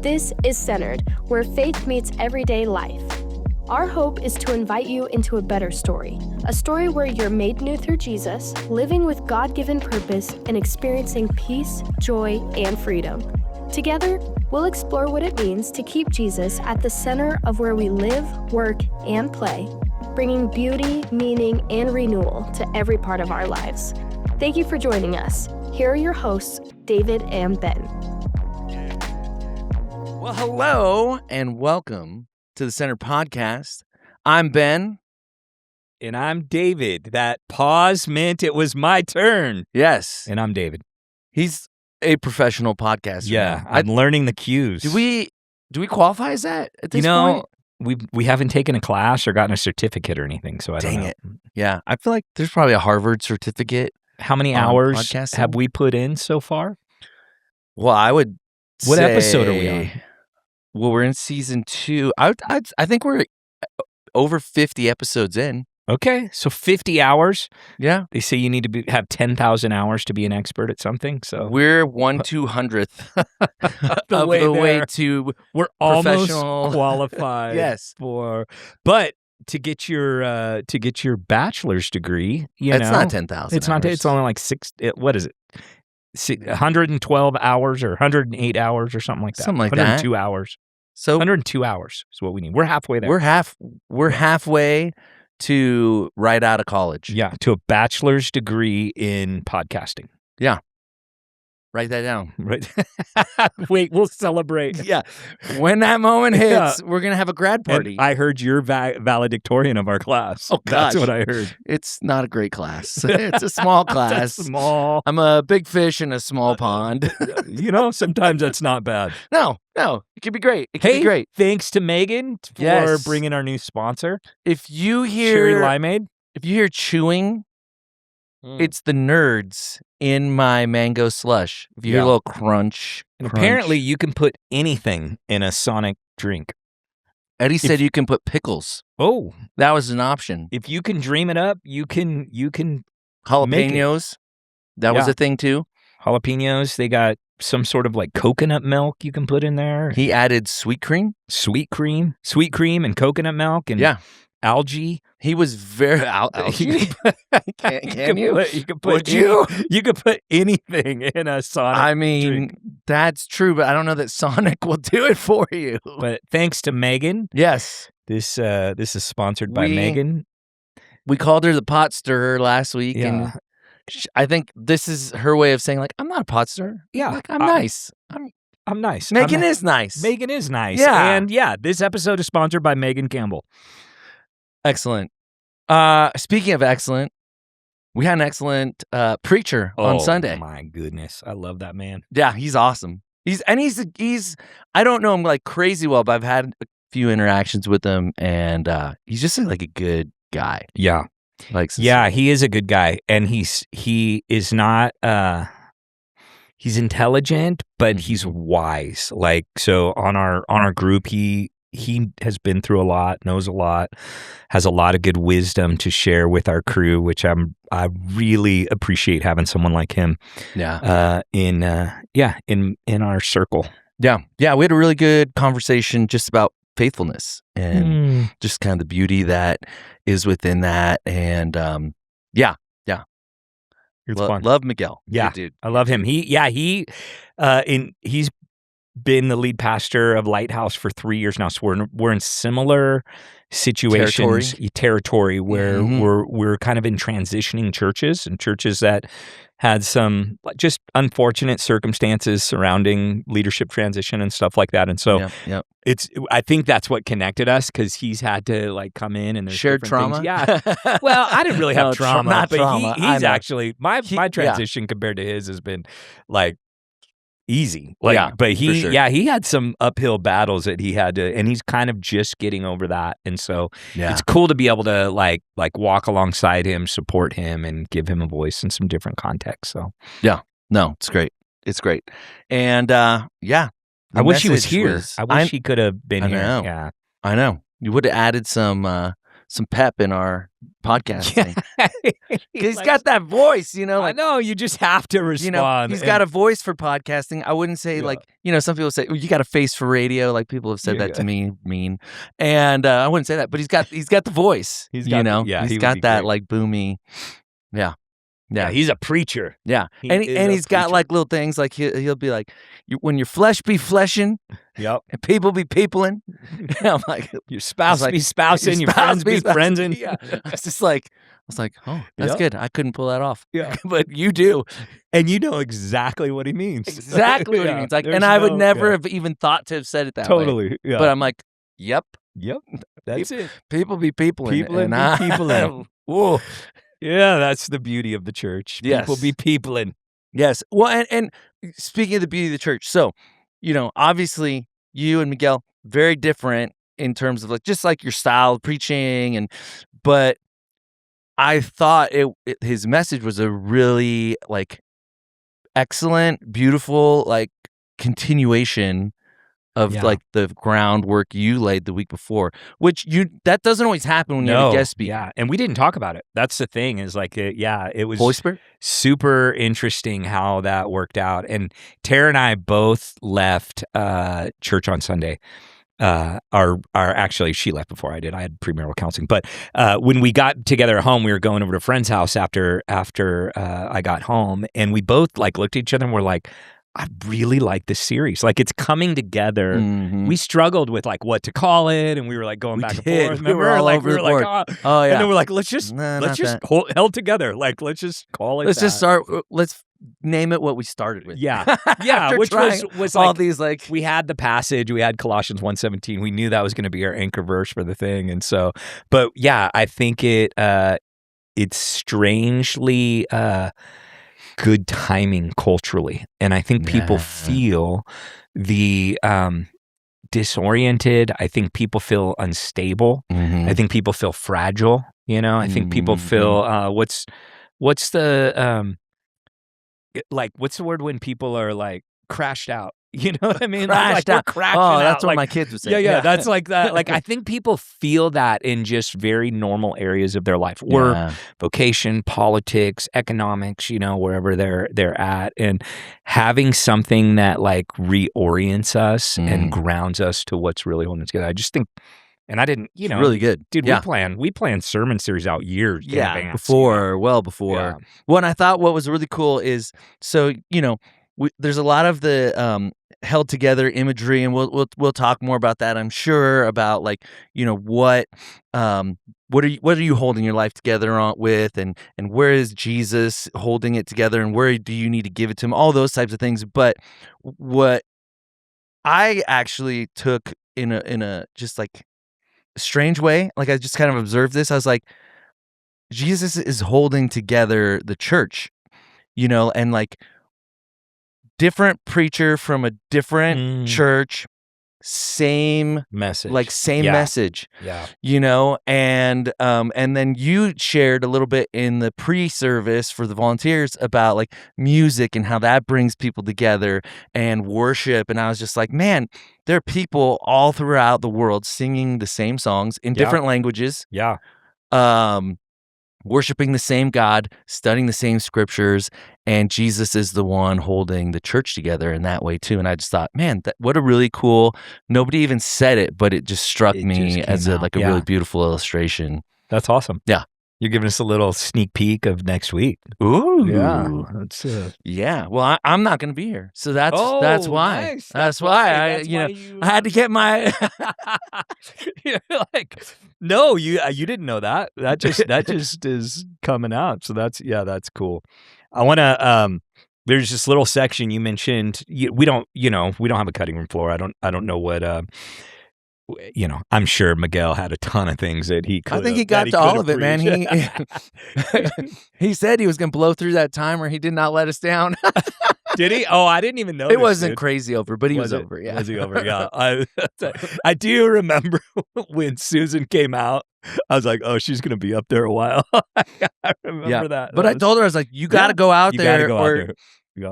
This is Centered, where faith meets everyday life. Our hope is to invite you into a better story, a story where you're made new through Jesus, living with God-given purpose, and experiencing peace, joy, and freedom. Together, we'll explore what it means to keep Jesus at the center of where we live, work, and play, bringing beauty, meaning, and renewal to every part of our lives. Thank you for joining us. Here are your hosts, David and Ben. Well, hello and welcome to the Center Podcast. I'm Ben. And I'm David. That pause meant it was my turn. Yes. And I'm David. He's a professional podcaster. Yeah, now. I'm learning the cues. Do we qualify as that at this point? We haven't taken a class or gotten a certificate or anything, so I don't know. Dang it. Yeah, I feel like there's probably a Harvard certificate. How many hours have we put in so far? Well, I would What say, episode are we on? Well, we're in season 2. I think we're over 50 episodes in. Okay, so 50 hours. Yeah. They say you need to have 10,000 hours to be an expert at something. So we're 1/200th of the way to we're almost qualified. Yes. But to get your bachelor's degree, it's not 10,000. It's not. It's only like 6. What is it? 112 hours or 108 hours or something like that. Something like 102 that. hours. So 102 hours is what we need. We're halfway there. We're halfway to right out of college. Yeah, to a bachelor's degree in podcasting. Yeah. Write that down. Right. Wait, we'll celebrate. Yeah. When that moment hits, we're going to have a grad party. And I heard you're valedictorian of our class. Oh, gosh. That's what I heard. It's not a great class. It's a small class. Small. I'm a big fish in a small pond. Sometimes that's not bad. No. It could be great. It could be great. Thanks to Megan for bringing our new sponsor. If you hear Cherry Limeade. If you hear chewing, it's the nerds in my mango slush. If you hear a little crunch. Apparently you can put anything in a Sonic drink. Eddie said you can put pickles. Oh. That was an option. If you can dream it up, you can jalapenos. That was a thing too. Jalapenos. They got some sort of like coconut milk you can put in there. He added sweet cream and coconut milk and algae. He was very algae. Can you? You could put anything in a Sonic drink. That's true, but I don't know that Sonic will do it for you. But thanks to Megan. Yes. This is sponsored by Megan. We called her the pot stirrer last week, and I think this is her way of saying, like, I'm not a pot stirrer. Yeah. Like, I'm nice. I'm nice. Megan is nice. Megan is nice. Yeah. And this episode is sponsored by Megan Campbell. Excellent. Speaking of excellent, we had an excellent preacher on Sunday. Oh my goodness. I love that man. Yeah, he's awesome. He's I don't know him like crazy well, but I've had a few interactions with him, and he's just like a good guy. Yeah. He is a good guy, and he is not he's intelligent, but he's wise. Like, so on our group, he has been through a lot, knows a lot, has a lot of good wisdom to share with our crew, which I really appreciate having someone like him. Yeah. In our circle. Yeah. Yeah. We had a really good conversation just about faithfulness and just kind of the beauty that is within that. And love Miguel. Yeah, good dude. I love him. He's been the lead pastor of Lighthouse for 3 years now. So we're in similar situations, territory where we're kind of in transitioning churches, and churches that had some just unfortunate circumstances surrounding leadership transition and stuff like that. And so I think that's what connected us, because he's had to like come in and there's shared trauma. Things. Yeah. Well, I didn't really have trauma, but trauma. He's actually my transition compared to his has been like easy. But he had some uphill battles that he had to, and he's kind of just getting over that. And so it's cool to be able to like walk alongside him, support him, and give him a voice in some different contexts. So it's great. It's great. And I wish he was here. I wish he could have been here. Yeah, I know. You would have added some some pep in our podcasting. He's Like, got that voice, you know. I Like, know, you just have to respond. you know, he's got a voice for podcasting. I wouldn't say like, you know, some people say, well, you got a face for radio. Like people have said that to me, and I wouldn't say that, but he's got the voice. He's got that like boomy, yeah, he's a preacher. Yeah, and he's got like little things like he'll be like, when your flesh be fleshing, yep, and people be peopling. I'm like, your spouse be spousing, your friends be friendsing. Yeah, I was like, oh, that's good. I couldn't pull that off. Yeah, but you do, and you know exactly what he means. Exactly what he means. Like, and I would never have even thought to have said it that way. Totally. Yeah. But I'm like, yep, that's it. People be peopling. People and be peopling. Whoa. Yeah, that's the beauty of the church. Yes. People be peopling. Yes. Well, and speaking of the beauty of the church, so, you know, obviously you and Miguel, very different in terms of like, just like your style of preaching, but I thought his message was a really like excellent, beautiful, like continuation of like the groundwork you laid the week before, which that doesn't always happen when you're a guest speaker. Yeah, and we didn't talk about it. That's the thing is like, it was Holy Spirit? Super interesting how that worked out. And Tara and I both left church on Sunday. Actually, she left before I did. I had premarital counseling. But when we got together at home, we were going over to a friend's house after I got home, and we both like looked at each other and were like, I really like this series. Like, it's coming together. Mm-hmm. We struggled with like what to call it, and we were like going back and forth. We were all over the board. Oh yeah. And then we're like, let's just hold together. Like, let's just call it. Let's name it what we started with. Yeah. Which was all like, these like, we had the passage. We had Colossians 1:17. We knew that was going to be our anchor verse for the thing, and so. But yeah, I think it's strangely. Good timing culturally, and I think people feel the disoriented. I think people feel unstable. Mm-hmm. I think people feel fragile. You know, I think people feel what's the like what's the word when people are like crashed out? You know what I mean? Crashed out. Oh, that's what like, my kids would say. Yeah, that's like that. Like, I think people feel that in just very normal areas of their life, work, vocation, politics, economics, you know, wherever they're at, and having something that like reorients us and grounds us to what's really holding us together. I just think. And I didn't, you know, it's really good, dude. We planned sermon series out years, before. Yeah. Well, and I thought what was really cool is, so you know, there's a lot of the held together imagery, and we'll talk more about that, I'm sure, about like, you know, what are you holding your life together with, and where is Jesus holding it together, and where do you need to give it to him, all those types of things. But what I actually took in a just like strange way, like I just kind of observed this, I was like, Jesus is holding together the church, you know, and like different preacher from a different church, same message, message, you know, and then you shared a little bit in the pre-service for the volunteers about like music and how that brings people together and worship, and I was just like, man, there are people all throughout the world singing the same songs in different languages, worshiping the same God, studying the same scriptures, and Jesus is the one holding the church together in that way too. And I just thought, man, what a really cool, nobody even said it, but it just struck me as a really beautiful illustration. That's awesome. Yeah. You're giving us a little sneak peek of next week. Ooh. Yeah. Yeah. Well, I'm not going to be here. So that's why. Nice. That's why I had to get my You're like, no, you didn't know that. That just is coming out. So that's cool. I want to there's this little section you mentioned. We don't have a cutting room floor. I don't know what you know, I'm sure Miguel had a ton of things that he could. I think he got to all of it, man. He said he was going to blow through that timer. He did not let us down. Did he? Oh, I didn't even know. It wasn't crazy over, but he was over. Yeah, was he over? Yeah. I do remember when Susan came out. I was like, oh, she's going to be up there a while. I remember that. But I told her, I was like, you got to go out there.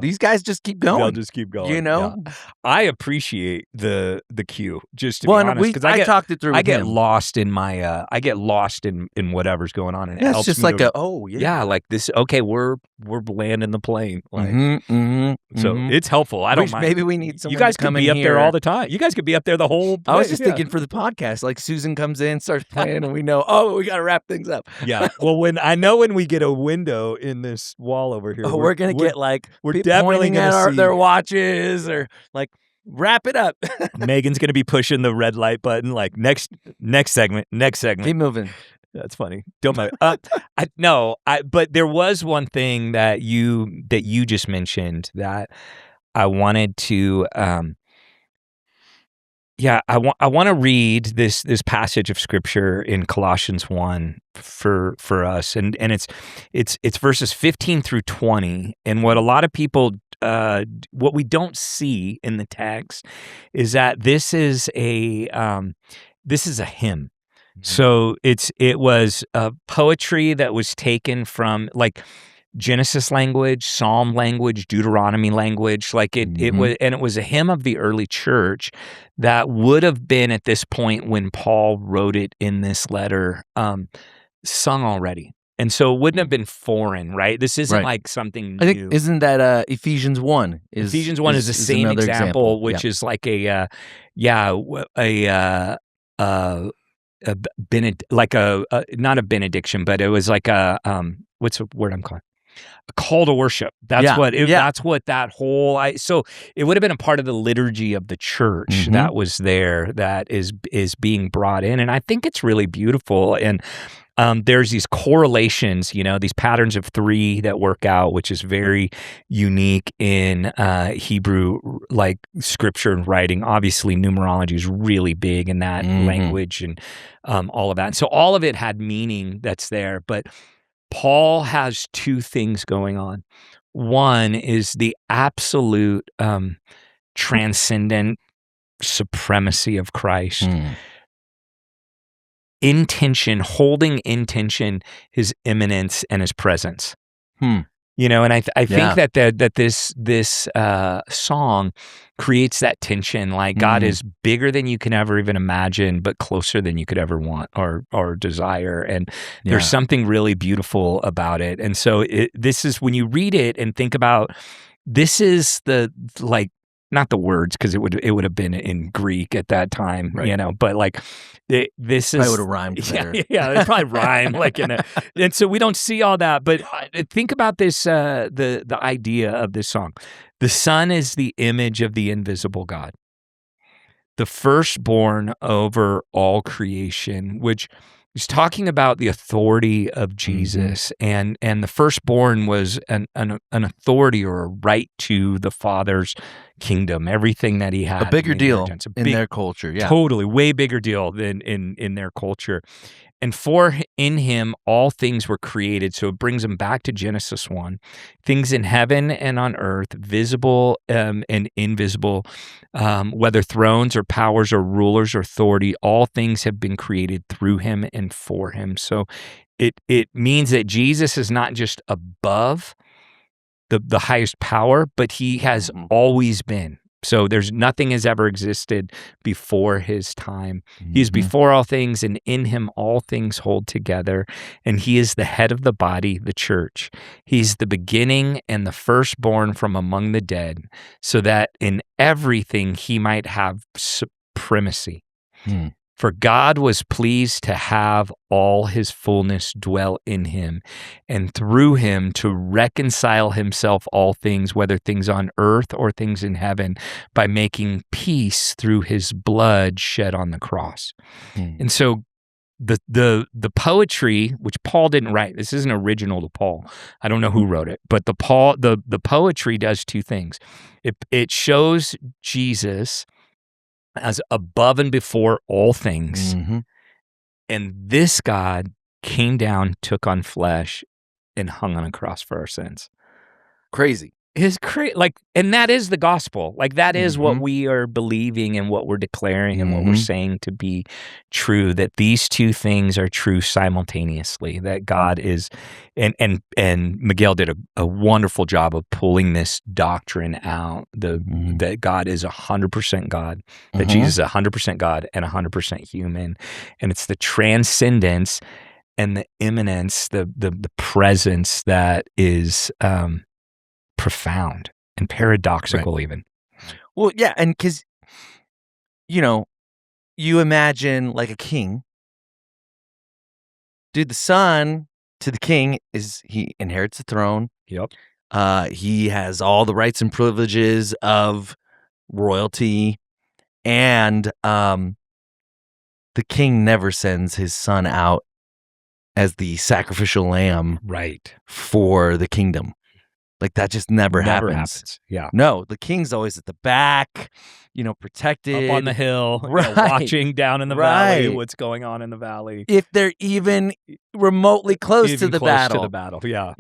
These guys just keep going. They'll just keep going. You know, I appreciate the cue. Just to be honest, because I talked it through. I with get him. lost in my. I get lost in whatever's going on, and Yeah, it it's helps just me like to, like this. Okay, we're landing the plane. Like, so it's helpful. I don't mind. Maybe we need someone. You guys to come could be in up here. there all the time. You guys could be up there the whole. I was just thinking for the podcast, like Susan comes in, starts playing, and we know, we got to wrap things up. Yeah. Well, when we get a window in this wall over here, we're gonna get like we're definitely gonna see their watches or like wrap it up. Megan's gonna be pushing the red light button. Like next segment. Keep moving. That's funny. Don't mind. But there was one thing that you just mentioned that I wanted to. I want to read this passage of scripture in Colossians 1 for us, and it's verses 15 through 20. And what a lot of people what we don't see in the text is that this is a hymn. So it was poetry that was taken from like Genesis language, Psalm language, Deuteronomy language, like it was a hymn of the early church that would have been at this point when Paul wrote it in this letter, sung already. And so it wouldn't have been foreign, right? This isn't like something new. I think, isn't that Ephesians 1? Ephesians 1 is the same example, which is like not a benediction, but it was like a what's the word I'm calling? A call to worship. That's what that whole. So it would have been a part of the liturgy of the church that was there, that is being brought in, and I think it's really beautiful. And there's these correlations, these patterns of three that work out, which is very unique in Hebrew, like scripture and writing. Obviously, numerology is really big in that language and all of that. And so all of it had meaning that's there, but Paul has two things going on. One is the absolute transcendent supremacy of Christ. Holding in tension his immanence and his presence. And I think that this song creates that tension. Like God is bigger than you can ever even imagine, but closer than you could ever want or desire. And there's something really beautiful about it. And so this is when you read it and think about, this is the not the words, because it would have been in Greek at that time, but like this is. I would have rhymed better. Yeah, it probably rhyme and so we don't see all that. But think about this: the idea of this song. The Son is the image of the invisible God, the firstborn over all creation, which he's talking about the authority of Jesus, and the firstborn was an authority or a right to the Father's kingdom, everything that he had. A bigger deal in their culture, totally, way bigger deal than in their culture. And in him all things were created. So it brings them back to Genesis 1. Things in heaven and on earth, visible and invisible, whether thrones or powers or rulers or authority, all things have been created through him and for him. So it means that Jesus is not just above the highest power, but he has always been. So there's nothing has ever existed before his time. He is before all things, and in him all things hold together. And he is the head of the body, the church. He's the beginning and the firstborn from among the dead, so that in everything he might have supremacy. For God was pleased to have all his fullness dwell in him, and through him to reconcile himself all things, whether things on earth or things in heaven, by making peace through his blood shed on the cross. And so the poetry, which Paul didn't write, this isn't original to Paul. I don't know who wrote it, but the poetry does two things. It shows Jesus as above and before all things. And this God came down, took on flesh, and hung on a cross for our sins. Crazy. is like, and that is the gospel. Like, that is what Mhm. we are believing and what we're declaring and what we're Mhm. saying to be true, that these two things are true simultaneously, that God is, and Miguel did a wonderful job of pulling this doctrine out, Mhm. that God is 100% God, that Mhm. Jesus is 100% God and 100% human. And it's the transcendence and the immanence, the presence that is profound and paradoxical, Right. even. Well, yeah, and because, you imagine like a king. Dude, the son to the king he inherits the throne. Yep. He has all the rights and privileges of royalty, and the king never sends his son out as the sacrificial lamb Right. for the kingdom. Like, that just never happens. Yeah. No, the king's always at the back, protected. Up on the hill, Right. watching down in the valley, Right. what's going on in the valley. If they're even remotely close to Even the close battle. to the battle, yeah.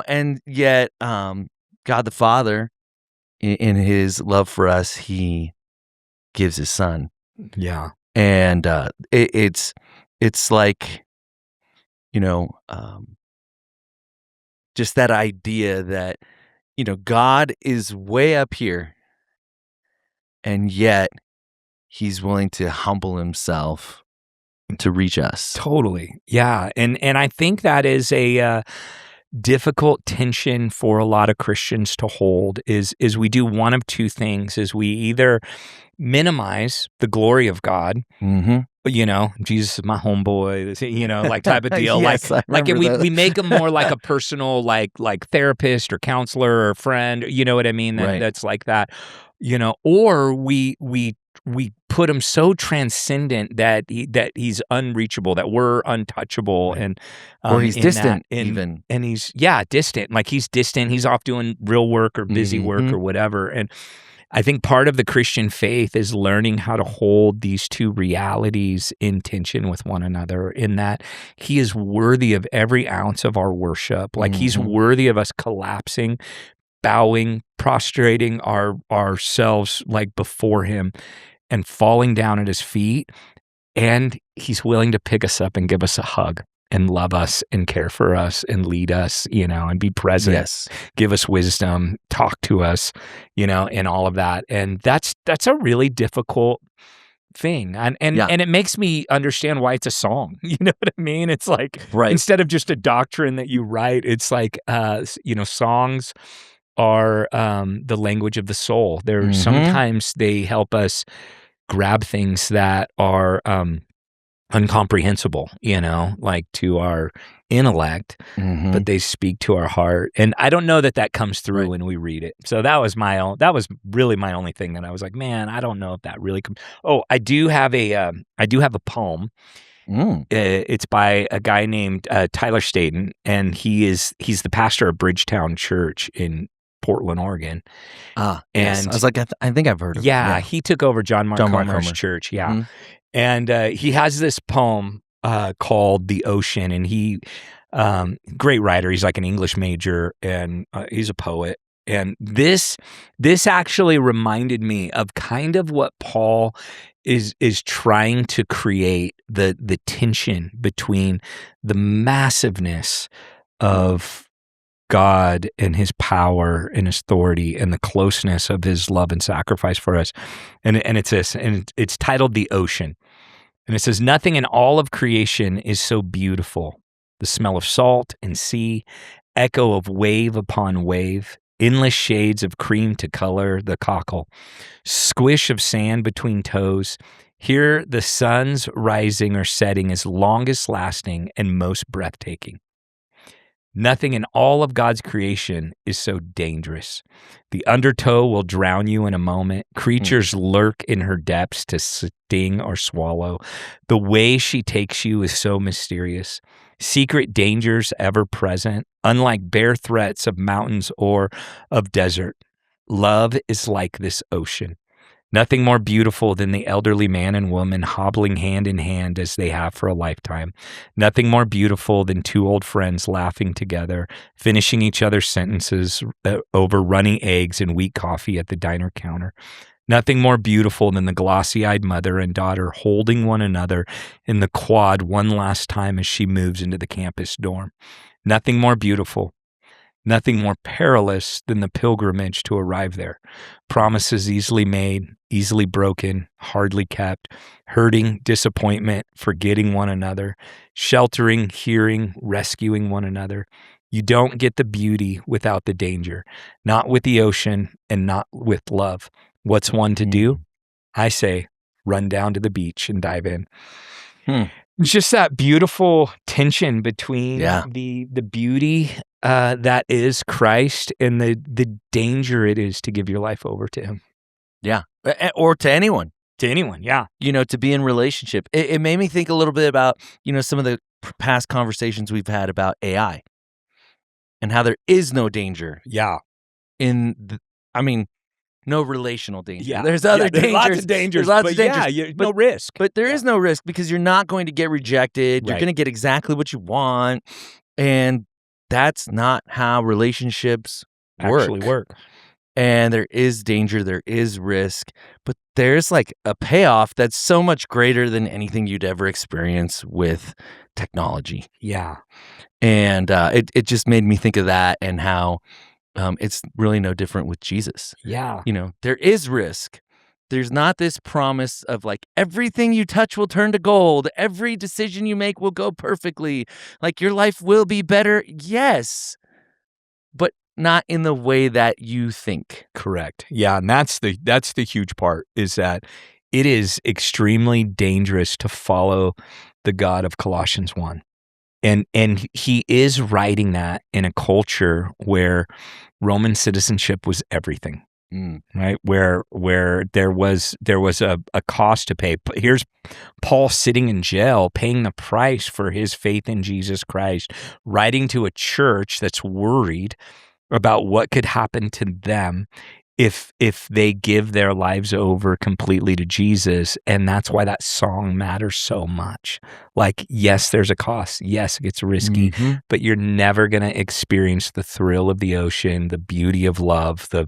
And yet God the Father, in his love for us, he gives his son. Yeah. And it's like, just that idea that, God is way up here, and yet he's willing to humble himself to reach us. Totally. Yeah. And I think that is a difficult tension for a lot of Christians to hold, is we do one of two things: is we either minimize the glory of God, Mm-hmm. Jesus is my homeboy, like type of deal. Yes, like we make him more like a personal, like therapist or counselor or friend, you know what I mean? Right. That's like that, or we put him so transcendent that he's unreachable, that we're untouchable. Right. And or he's distant even. And he's distant. Like, he's distant. He's off doing real work or busy work or whatever. And I think part of the Christian faith is learning how to hold these two realities in tension with one another, in that he is worthy of every ounce of our worship. Like, he's worthy of us collapsing, bowing, prostrating ourselves like before him and falling down at his feet. And he's willing to pick us up and give us a hug and love us and care for us and lead us, and be present. Yes. Give us wisdom, talk to us, and all of that. And that's a really difficult thing. And it makes me understand why it's a song. You know what I mean? It's like, instead of just a doctrine that you write, it's like, songs are the language of the soul. They're sometimes they help us grab things that are uncomprehensible, like to our intellect, but they speak to our heart. And I don't know that comes through when we read it. So that was really my only thing that I was like, man, I don't know if that really comes. Oh, I do have a poem. It's by a guy named Tyler Staten, and he's the pastor of Bridgetown Church in Portland, Oregon. And yes. I was like, I think I've heard of him. Yeah, he took over John Mark Comer's church. Yeah. And he has this poem called The Ocean, and he, great writer. He's like an English major, and he's a poet. And this actually reminded me of kind of what Paul is trying to create, the tension between the massiveness of God and his power and his authority and the closeness of his love and sacrifice for us. And it's this, and it's titled The Ocean. And it says, nothing in all of creation is so beautiful. The smell of salt and sea, echo of wave upon wave, endless shades of cream to color the cockle, squish of sand between toes. Here the sun's rising or setting is longest lasting and most breathtaking. Nothing in all of God's creation is so dangerous. The undertow will drown you in a moment. Creatures lurk in her depths to sting or swallow. The way she takes you is so mysterious. Secret dangers ever present, unlike bare threats of mountains or of desert. Love is like this ocean. Nothing more beautiful than the elderly man and woman hobbling hand in hand as they have for a lifetime. Nothing more beautiful than two old friends laughing together, finishing each other's sentences over runny eggs and weak coffee at the diner counter. Nothing more beautiful than the glossy-eyed mother and daughter holding one another in the quad one last time as she moves into the campus dorm. Nothing more beautiful. Nothing more perilous than the pilgrimage to arrive there. Promises easily made, easily broken, hardly kept, hurting, disappointment, forgetting one another, sheltering, hearing, rescuing one another. You don't get the beauty without the danger, not with the ocean and not with love. What's one to do? I say, run down to the beach and dive in. It's just that beautiful tension between the beauty that is Christ and the danger it is to give your life over to him. Yeah. Or to anyone. To anyone, yeah. To be in relationship. It made me think a little bit about, some of the past conversations we've had about AI and how there is no danger. Yeah. No relational danger. Yeah. There's other dangers. Lots of dangers. There's lots of dangers. Yeah, no risk. But there is no risk because you're not going to get rejected. Right. You're going to get exactly what you want. And that's not how relationships actually work. And there is danger. There is risk. But there's like a payoff that's so much greater than anything you'd ever experience with technology. Yeah. And it just made me think of that and how it's really no different with Jesus. Yeah. There is risk. There's not this promise of like everything you touch will turn to gold. Every decision you make will go perfectly. Like your life will be better. Yes. But not in the way that you think. Correct. Yeah. And that's the huge part is that it is extremely dangerous to follow the God of Colossians 1. And he is writing that in a culture where Roman citizenship was everything, right? Where there was a cost to pay. Here's Paul sitting in jail, paying the price for his faith in Jesus Christ, writing to a church that's worried about what could happen to them if they give their lives over completely to Jesus. And that's why that song matters so much. Like, yes, there's a cost. Yes, it gets risky, but you're never going to experience the thrill of the ocean, the beauty of love, the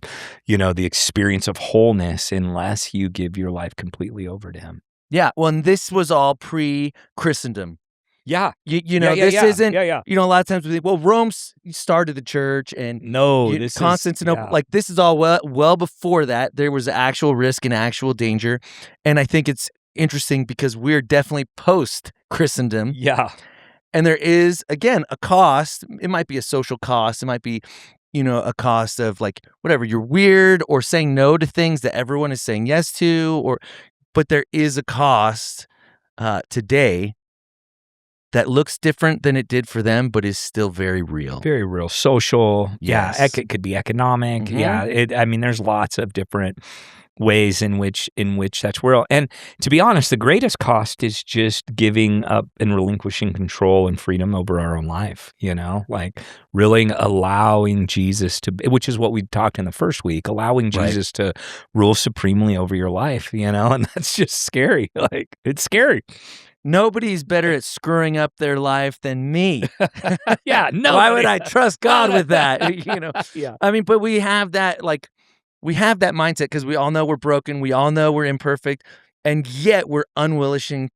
experience of wholeness unless you give your life completely over to him. Yeah. Well, and this was all pre-Christendom. Yeah. This isn't, a lot of times we think, well, Rome started the church and Constantinople, like this is all well before that. There was actual risk and actual danger. And I think it's interesting because we're definitely post-Christendom. Yeah. And there is, again, a cost. It might be a social cost. It might be, a cost of like, whatever, you're weird or saying no to things that everyone is saying yes to, but there is a cost today that looks different than it did for them, but is still very real. Very real. Social. Yes. Yeah. It could be economic. Yeah. There's lots of different ways in which that's real. And to be honest, the greatest cost is just giving up and relinquishing control and freedom over our own life, like really allowing Jesus to, which is what we talked in the first week, allowing Jesus to rule supremely over your life, and that's just scary. Like, it's scary. Nobody's better at screwing up their life than me. Yeah, no. Why would I trust God with that? Yeah. But we have that mindset because we all know we're broken. We all know we're imperfect. And yet we're unwilling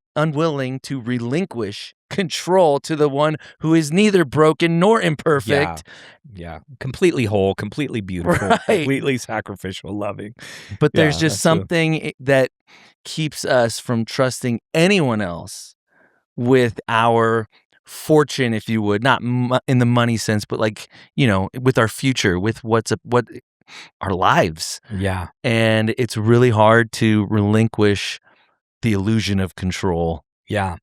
to relinquish control to the one who is neither broken nor imperfect. Yeah. Completely whole, completely beautiful, completely sacrificial, loving. But there's just something that keeps us from trusting anyone else with our fortune, if you would, not in the money sense, but like, with our future, with what our lives. Yeah. And it's really hard to relinquish the illusion of control. Yeah.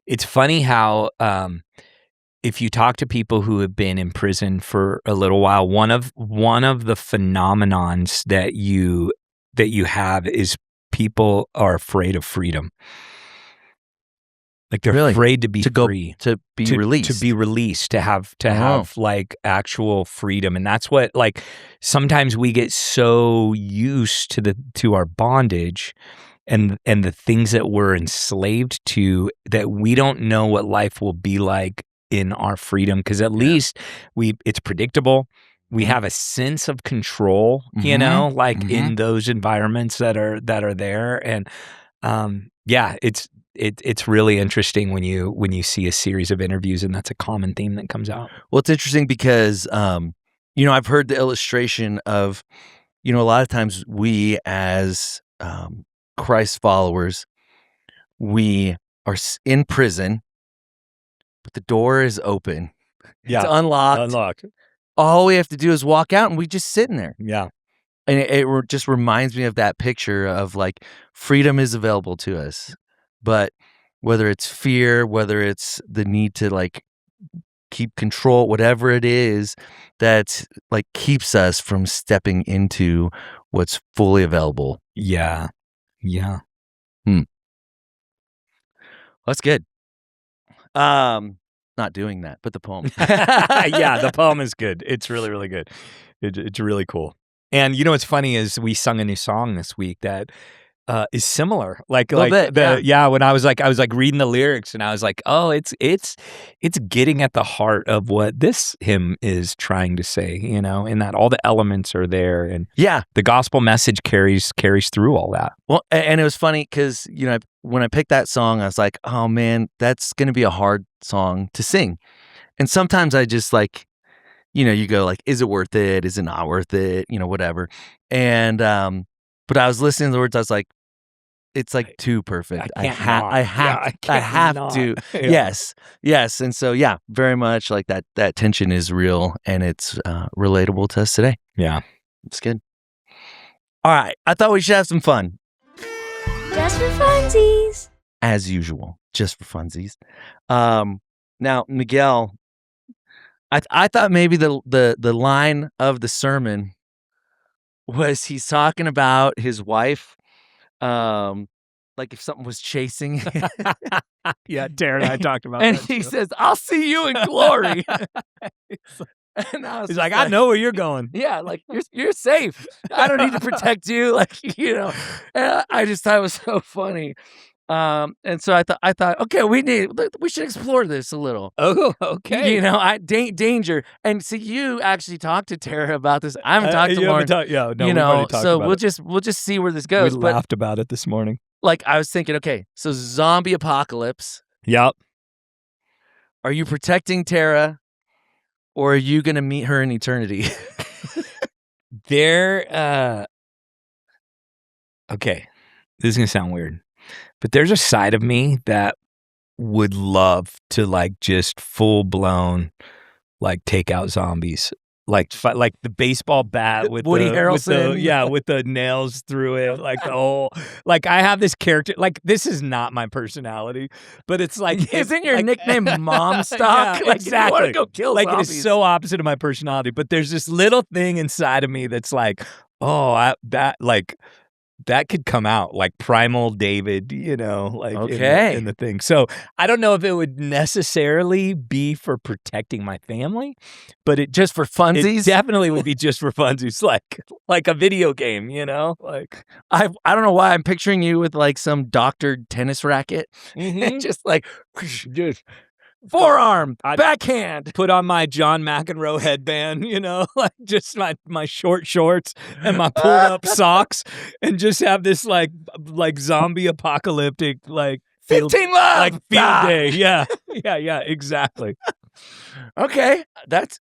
It's funny how if you talk to people who have been in prison for a little while, one of the phenomenons that you have is people are afraid of freedom. Like they're afraid to be free, to be released, to have like actual freedom. And that's what, like, sometimes we get so used to our bondage and the things that we're enslaved to that we don't know what life will be like in our freedom. Because at least it's predictable. We have a sense of control, you know, like in those environments that are there. And it's really interesting when you see a series of interviews, and that's a common theme that comes out. Well, it's interesting because I've heard the illustration of, a lot of times we as Christ followers, we are in prison, but the door is open. Yeah, it's unlocked. All we have to do is walk out, and we just sit in there. Yeah. And it just reminds me of that picture of like freedom is available to us, but whether it's fear, whether it's the need to like keep control, whatever it is that like keeps us from stepping into what's fully available. Yeah. That's good. Not doing that, but the poem. Yeah, the poem is good. It's really, really good. It's really cool. And what's funny is we sung a new song this week that is similar. When I was reading the lyrics, and I was like, oh, it's getting at the heart of what this hymn is trying to say, in that all the elements are there, and the gospel message carries through all that. Well, and it was funny because when I picked that song, I was like, oh man, that's going to be a hard song to sing. And sometimes I just like, you go like, is it worth it? Is it not worth it? Whatever. And but I was listening to the words. I was like, it's like too perfect. I have to. Yeah. Yes. And so, very much like that tension is real, and it's relatable to us today. Yeah. It's good. All right. I thought we should have some fun. Just for funsies. As usual, just for funsies. Now, Miguel, I thought maybe the line of the sermon was he's talking about his wife, like if something was chasing. Yeah, Tara and I talked about and that. And he says, "I'll see you in glory." And he's like, I know where you're going. Yeah, like you're safe. I don't need to protect you. Like, And I just thought it was so funny. And so I thought, okay, we should explore this a little. Oh, okay. Danger. And see, you actually talked to Tara about this. I haven't talked to Lauren. We've already talked so about we'll just see where this goes. We laughed about it this morning. Like I was thinking, okay, so zombie apocalypse. Yep. Are you protecting Tara, or are you going to meet her in eternity? Okay, this is going to sound weird, but there's a side of me that would love to like just full blown like take out zombies. Like the baseball bat with Woody Harrelson, with the nails through it, like the whole. Like I have this character. Like this is not my personality, but it's like isn't your nickname Mom Stock? Yeah, exactly. You want to go kill like zombies. It is so opposite of my personality. But there's this little thing inside of me that's like, that could come out like primal David, like okay. in the thing. So I don't know if it would necessarily be for protecting my family, but it just for funsies. It definitely would be just for funsies, like a video game, Like I don't know why I'm picturing you with like some doctored tennis racket, just like just forearm, backhand. Put on my John McEnroe headband, like just my short shorts and my pulled up socks, and just have this like zombie apocalyptic like 15 love like field day. Yeah, exactly. Okay, that's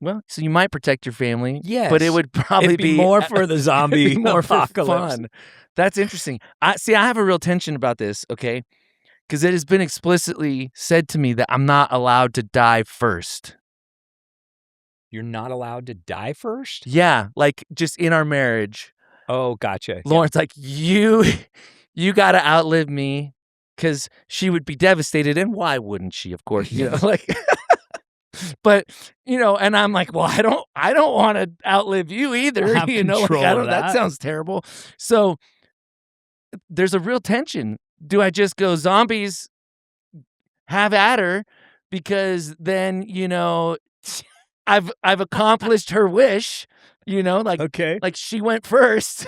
well. So you might protect your family, yes, but it would probably be more for the zombie more apocalypse. For fun. That's interesting. I have a real tension about this. Okay. Because it has been explicitly said to me that I'm not allowed to die first. You're not allowed to die first? Yeah, like just in our marriage. Oh, gotcha. Lauren's like, you got to outlive me, because she would be devastated, and why wouldn't she? Of course, like. But and I'm like, well, I don't want to outlive you either. Have control of that sounds terrible. So there's a real tension do I just go zombies, have at her, because then, I've accomplished her wish, like she went first,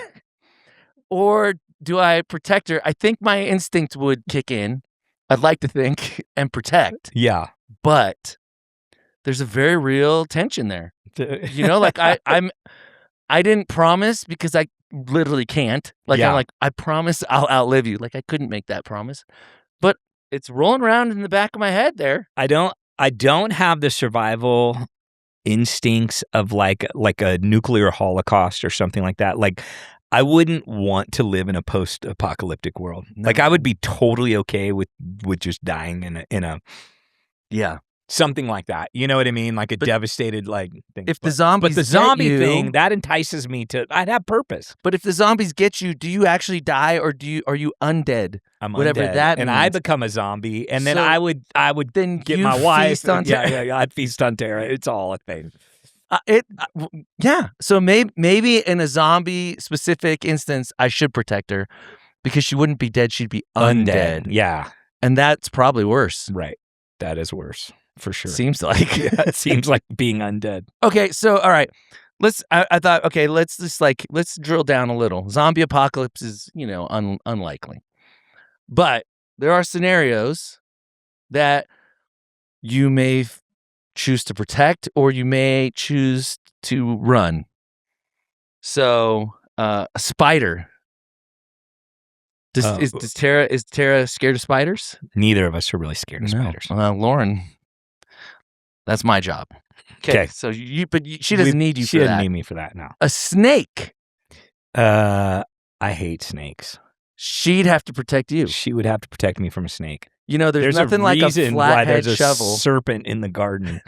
or do I protect her? I think my instinct would kick in. I'd like to think and protect. Yeah. But there's a very real tension there. Like I didn't promise because I literally can't. Like I'm like, I promise I'll outlive you. Like I couldn't make that promise. But it's rolling around in the back of my head there. I don't have the survival instincts of like a nuclear holocaust or something like that. Like I wouldn't want to live in a post-apocalyptic world. No. Like I would be totally okay with just dying in a something like that. You know what I mean? Like a devastated thing. If the zombies but the zombie thing, that entices me to. I'd have purpose. But if the zombies get you, do you actually die, or are you undead? I'm whatever undead, that and means. I become a zombie, and then So I would then get you my wife. Feast on yeah, I'd feast on Tara. It's all a thing. So maybe in a zombie specific instance, I should protect her because she wouldn't be dead; she'd be undead. Yeah, and that's probably worse. Right, that is worse for sure. Seems like it seems like being undead. Okay, so all right, I thought, okay, let's drill down a little. Zombie apocalypse is unlikely, but there are scenarios that you may choose to protect, or you may choose to run. So, a spider. Is Tara scared of spiders? Neither of us are really scared of spiders. Lauren, that's my job. Okay. So she doesn't need you for that. She doesn't need me for that now. A snake. I hate snakes. She'd have to protect you. She would have to protect me from a snake. There's nothing like a flathead shovel. There's a serpent in the garden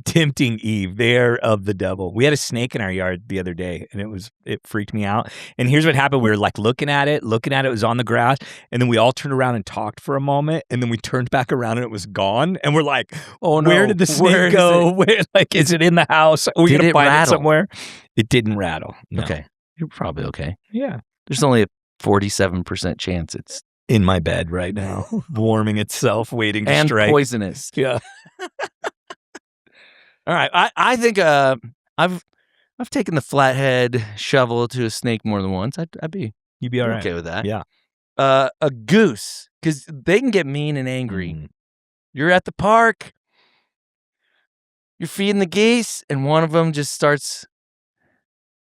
tempting Eve. They're of the devil. We had a snake in our yard the other day, and it freaked me out. And here's what happened. We were like looking at it. It was on the grass. And then we all turned around and talked for a moment. And then we turned back around and it was gone. And we're like, oh no, where did the snake go? Is it in the house? Are we going to find it somewhere? It didn't rattle. No. Okay. You're probably okay. Yeah. There's only a 47% chance it's in my bed right now, warming itself, waiting to strike. And poisonous. Yeah. All right. I think I've taken the flathead shovel to a snake more than once. You'd be all right. Okay with that. Yeah. A goose, because they can get mean and angry. Mm. You're at the park. You're feeding the geese, and one of them just starts.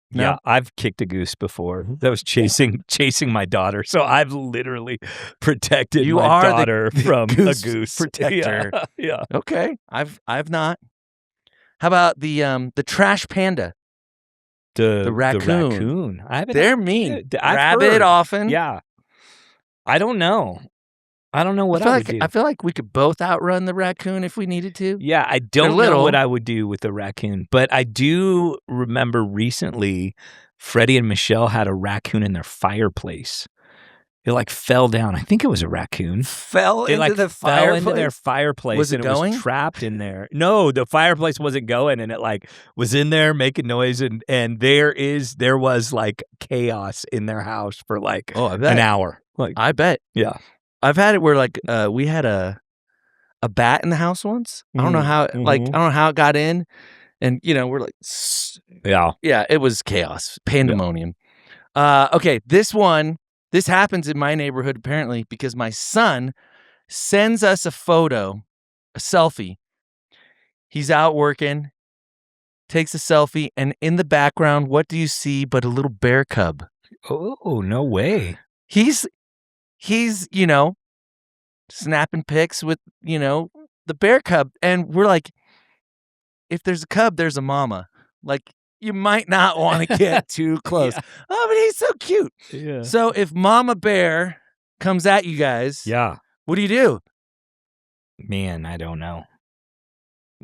No? Yeah, I've kicked a goose before. That was chasing my daughter. So I've literally protected my daughter from a goose protector. Yeah. Okay. I've not. How about the trash panda? The raccoon. The raccoon. They're mean. Rabbit often. Yeah. I don't know. I don't know what I would do. I feel like we could both outrun the raccoon if we needed to. Yeah, I don't know what I would do with the raccoon, but I do remember recently Freddie and Michelle had a raccoon in their fireplace. It fell down. I think it was a raccoon. Fell into their fireplace? Was it going? It was trapped in there. No, the fireplace wasn't going, and it was in there making noise, and there was chaos in their house for an hour. I bet. Yeah. I've had it where we had a bat in the house once. I don't know how I don't know how it got in, and we're like, yeah, it was chaos, pandemonium. Yeah. Okay, this happens in my neighborhood apparently because my son sends us a selfie. He's out working, takes a selfie, and in the background, what do you see but a little bear cub? Oh, no way. He's snapping pics with, the bear cub. And we're like, if there's a cub, there's a mama. You might not want to get too close. Yeah. Oh, but he's so cute. Yeah. So if mama bear comes at you guys, what do you do? Man, I don't know.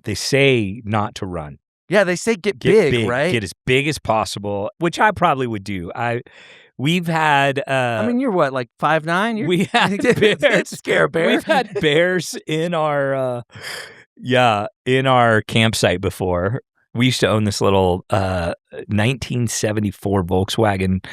They say not to run. Yeah, they say get big, right? Get as big as possible, which I probably would do. We've had. You're what, 5'9"? We had bears. Scare a bear. We've had bears in our, in our campsite before. We used to own this little 1974 Volkswagen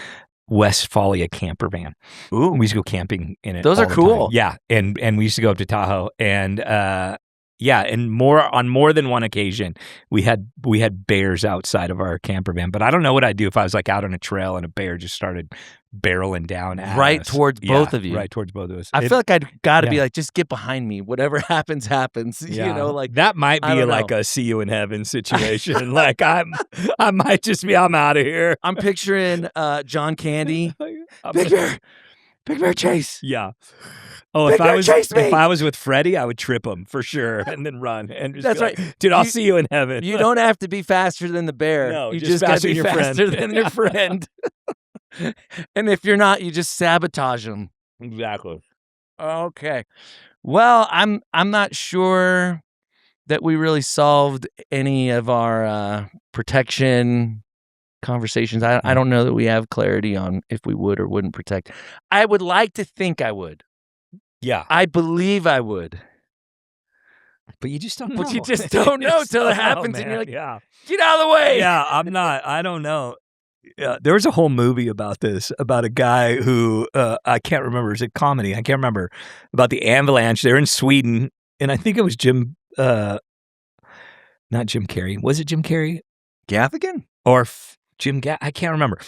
Westphalia camper van. Ooh, we used to go camping in it. Those all are the cool. time. Yeah, and we used to go up to Tahoe, and and on more than one occasion, we had bears outside of our camper van. But I don't know what I'd do if I was like out on a trail and a bear just started barreling down at right us. towards both of you. Right towards both of us. I feel like I'd got to be like, just get behind me. Whatever happens, happens. Yeah. You know, like that might I be don't like know. a see you in heaven situation. Like I might just be, I'm out of here. I'm picturing John Candy. Big bear chase. Yeah. Oh, Big bear chase me. If I was with Freddie, I would trip him for sure and then run. And just That's be right. Like, dude, I'll see you in heaven. You don't have to be faster than the bear. No, you just got to be faster than your faster friend. than your friend. And if you're not, you just sabotage them. Exactly. Okay. Well, I'm not sure that we really solved any of our protection conversations. I don't know that we have clarity on if we would or wouldn't protect. I would like to think I would. Yeah. I believe I would. But you just don't know. But you just don't know till it happens, and you're like, get out of the way. Yeah, I don't know. Yeah, there was a whole movie about this, about a guy who, I can't remember, is it comedy? I can't remember, about the avalanche. They're in Sweden, and I think it was not Jim Carrey. Was it Jim Carrey? Gaffigan? Or I can't remember.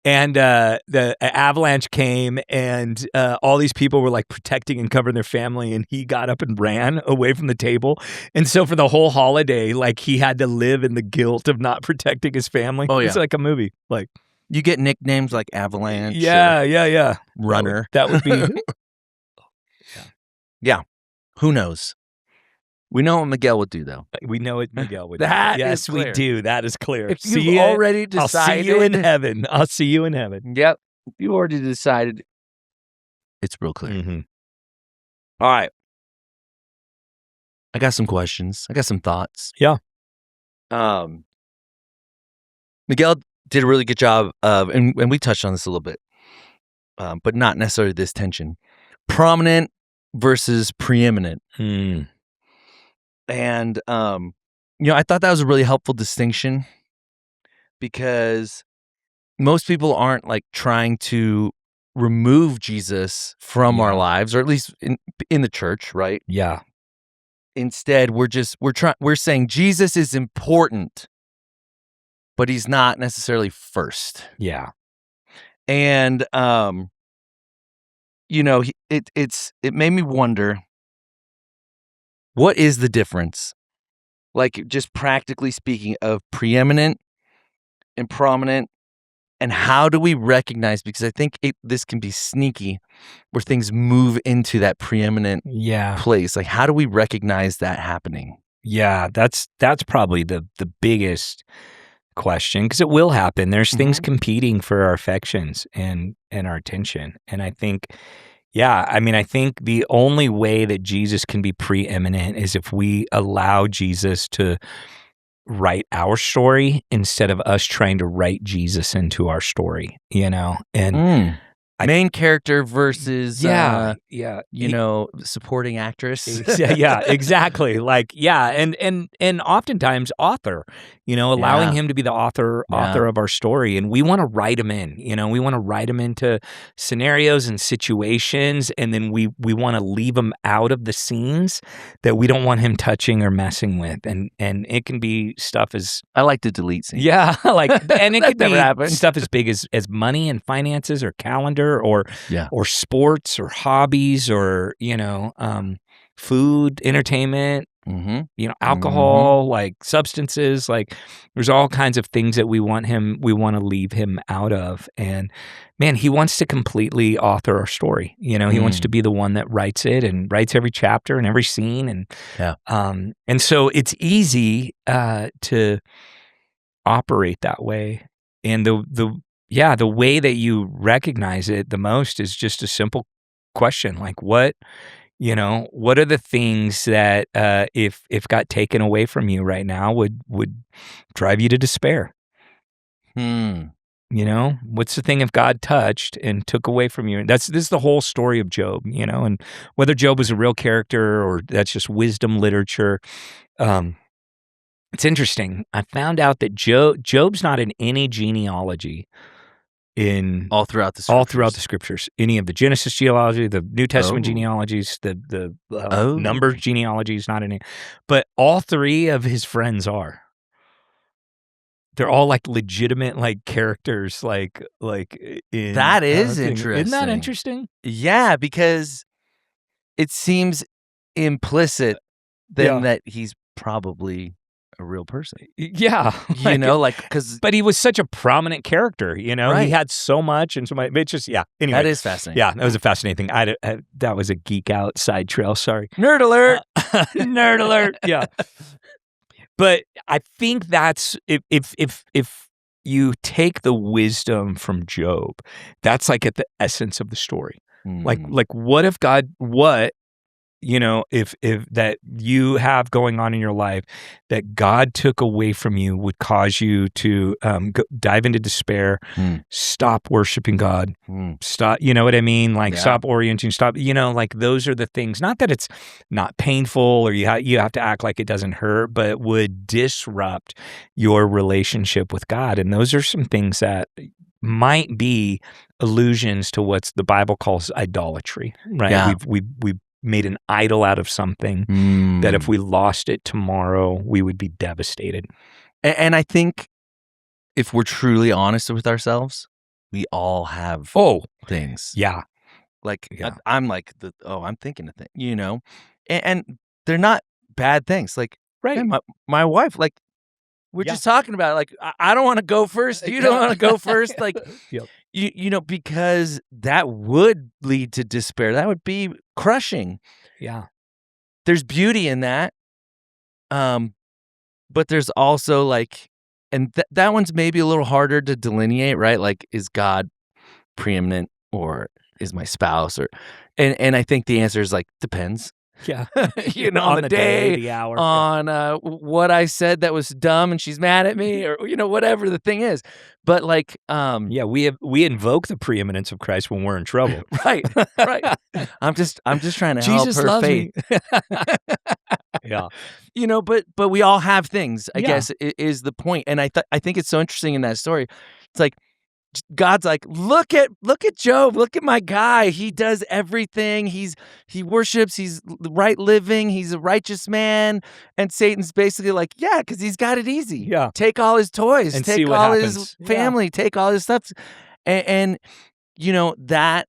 And the avalanche came, and all these people were like protecting and covering their family, and he got up and ran away from the table. And so for the whole holiday, like he had to live in the guilt of not protecting his family. Oh, yeah. It's like a movie. Like you get nicknames like Avalanche. Yeah. Runner. That would be. Yeah. Who knows? We know what Miguel would do, though. We know what Miguel would do. That yes, is clear. we do. That is clear. If you've already decided, I'll see you in heaven. I'll see you in heaven. Yep. If you already decided, it's real clear. Mm-hmm. All right. I got some questions. I got some thoughts. Yeah. Miguel did a really good job of, and we touched on this a little bit, but not necessarily this tension. Prominent versus preeminent. And, I thought that was a really helpful distinction because most people aren't like trying to remove Jesus from our lives, or at least in the church, right? Yeah. Instead, we're saying Jesus is important, but he's not necessarily first. Yeah. And, it made me wonder, what is the difference? Like, just practically speaking, of preeminent and prominent, and how do we recognize, because I think this can be sneaky, where things move into that preeminent place. Like, how do we recognize that happening? Yeah, that's probably the biggest question, because it will happen. There's things competing for our affections and our attention. And I think, I think the only way that Jesus can be preeminent is if we allow Jesus to write our story instead of us trying to write Jesus into our story, and main character versus supporting actress. Yeah, exactly. Like, and oftentimes author, allowing him to be the author of our story. And we want to write him in, we want to write him into scenarios and situations, and then we want to leave him out of the scenes that we don't want him touching or messing with. And it can be stuff as I like to delete scenes. Yeah, and it could be happen. Stuff as big as money and finances or calendar or sports or hobbies or food, entertainment, alcohol, like substances. Like, there's all kinds of things that we want to leave him out of. And man, he wants to completely author our story. He wants to be the one that writes it and writes every chapter and every scene. And so it's easy to operate that way. And the way that you recognize it the most is just a simple question, like what are the things that if got taken away from you right now would drive you to despair? What's the thing if God touched and took away from you? This is the whole story of Job, and whether Job was a real character or that's just wisdom literature. It's interesting. I found out that Job's not in any genealogy in all throughout the scriptures. Any of the Genesis genealogy, the New Testament genealogies, the Numbers genealogies, not any, but all three of his friends are. They're all like legitimate like characters, like in that is interesting. Isn't that interesting? Yeah, because it seems implicit then that he's probably a real person. Yeah. You know, like, because. But he was such a prominent character, you know? Right. He had so much and so much. It's just, anyway. That is fascinating. Yeah, that was a fascinating thing. That was a geek out side trail. Sorry. Nerd alert. Nerd alert. Yeah. But I think that's, if you take the wisdom from Job, that's like at the essence of the story. Like what if God, if that you have going on in your life that God took away from you would cause you to dive into despair, stop worshiping God, stop, you know what I mean? Like stop orienting, stop, like those are the things, not that it's not painful or you have to act like it doesn't hurt, but it would disrupt your relationship with God. And those are some things that might be allusions to what the Bible calls idolatry, right? Yeah. We've made an idol out of something that if we lost it tomorrow, we would be devastated. And I think if we're truly honest with ourselves, we all have things. Yeah. Like, I'm like, I'm thinking of things, and they're not bad things. Like, right. My wife, like, we're just talking about it. Like, I don't want to go first. You don't want to go first. Like, because that would lead to despair. That would be crushing. Yeah. There's beauty in that. But there's also like, and that one's maybe a little harder to delineate, right? Like, is God preeminent or is my spouse and I think the answer is like, depends. Yeah. On the day, the hour, on what I said that was dumb and she's mad at me or, whatever the thing is. But like, we invoke the preeminence of Christ when we're in trouble. Right. I'm just trying to Jesus help her loves faith. Me. Yeah. But we all have things, I guess is the point. And I think it's so interesting in that story. It's like, God's like, look at Job, look at my guy. He does everything. He worships, he's right living, he's a righteous man. And Satan's basically like, yeah, because he's got it easy. Yeah. Take all his toys, and take all his family, take all his stuff. And that,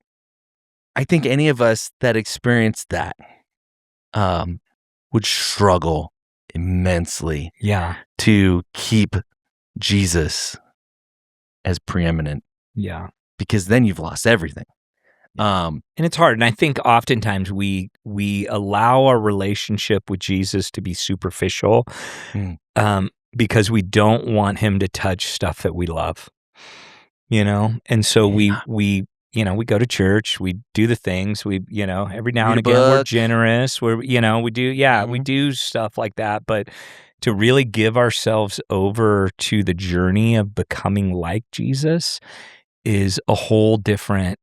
I think any of us that experienced that would struggle immensely to keep Jesus as preeminent. Yeah. Because then you've lost everything. And it's hard. And I think oftentimes we allow our relationship with Jesus to be superficial because we don't want him to touch stuff that we love. And so we go to church, we do the things, we, every now and again we're generous, we do, we do stuff like that. But to really give ourselves over to the journey of becoming like Jesus is a whole different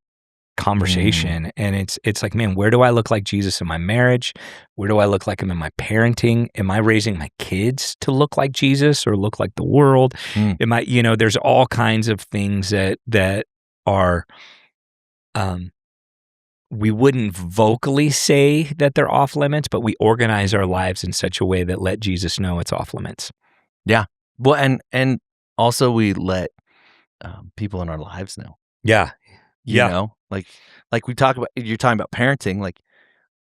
conversation. And it's like, man, where do I look like Jesus in my marriage? Where do I look like him in my parenting? Am I raising my kids to look like Jesus or look like the world? Am I, there's all kinds of things that are, we wouldn't vocally say that they're off limits, but we organize our lives in such a way that let Jesus know it's off limits. Yeah. Well, and also we let people in our lives know. Yeah. Like we talk about, you're talking about parenting, like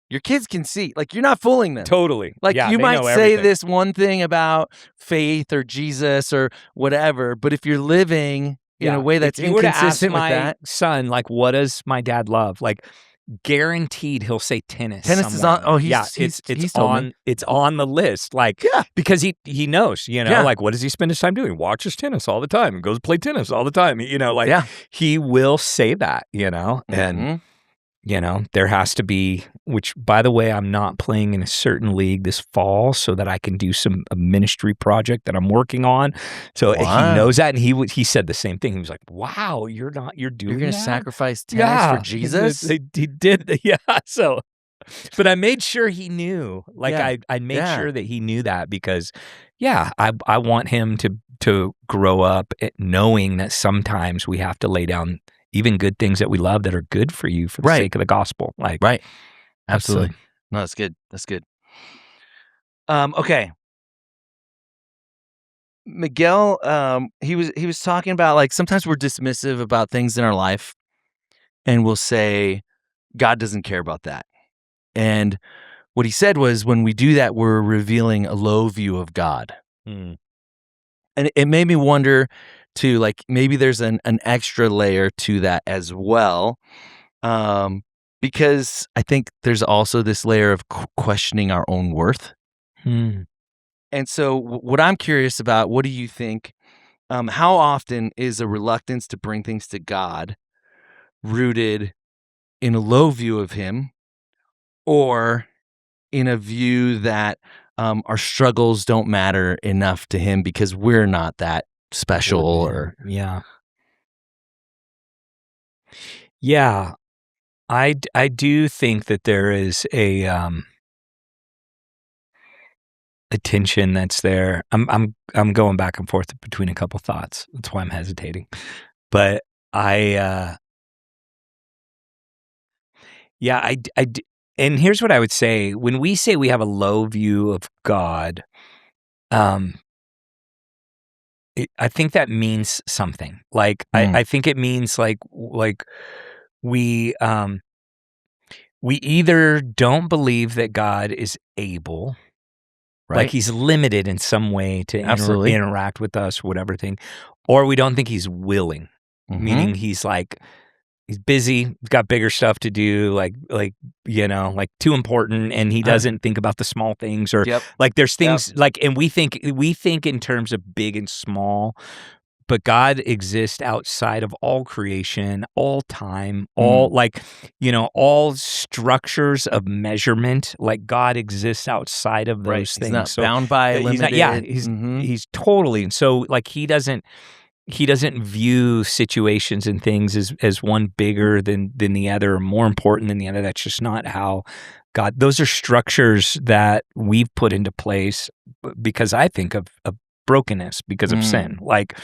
your kids can see, like you're not fooling them. Totally. Like you might say this one thing about faith or Jesus or whatever, but if you're living in a way that's inconsistent with that. Son, like, what does my dad love? Like, guaranteed he'll say tennis. Tennis is on. Oh, it's on the list. Like, because he knows, like, what does he spend his time doing? Watches tennis all the time and goes play tennis all the time. He will say that, and there has to be, which, by the way, I'm not playing in a certain league this fall so that I can do a ministry project that I'm working on. So he knows that, and he said the same thing. He was like, "Wow, you're doing You're going to that? sacrifice tennis for Jesus?" He did, So, but I made sure he knew. Like I made sure that he knew that because, I want him to grow up knowing that sometimes we have to lay down even good things that we love that are good for you for the sake of the gospel. Like, right. Absolutely. No, that's good. That's good. Okay. Miguel, he was talking about like sometimes we're dismissive about things in our life and we'll say God doesn't care about that. And what he said was when we do that, we're revealing a low view of God. Mm. And it made me wonder too, like maybe there's an extra layer to that as well. Because I think there's also this layer of questioning our own worth. Mm. And so what I'm curious about, what do you think, how often is a reluctance to bring things to God rooted in a low view of him or in a view that our struggles don't matter enough to him because we're not that special or I do think that there is a tension that's there. I'm going back and forth between a couple thoughts. That's why I'm hesitating. But and here's what I would say. When we say we have a low view of God, I think that means something. Like I think it means like we either don't believe that God is able, like he's limited in some way to interact with us, whatever thing, or we don't think he's willing, meaning he's busy, he's got bigger stuff to do, like too important, and he doesn't think about the small things, or like there's things and we think in terms of big and small. But God exists outside of all creation, all time, all all structures of measurement. Like God exists outside of those things. He's not bound by limited. He's totally. And so like he doesn't view situations and things as one bigger than the other or more important than the other. That's just not how God. Those are structures that we've put into place because I think of brokenness because of sin. Like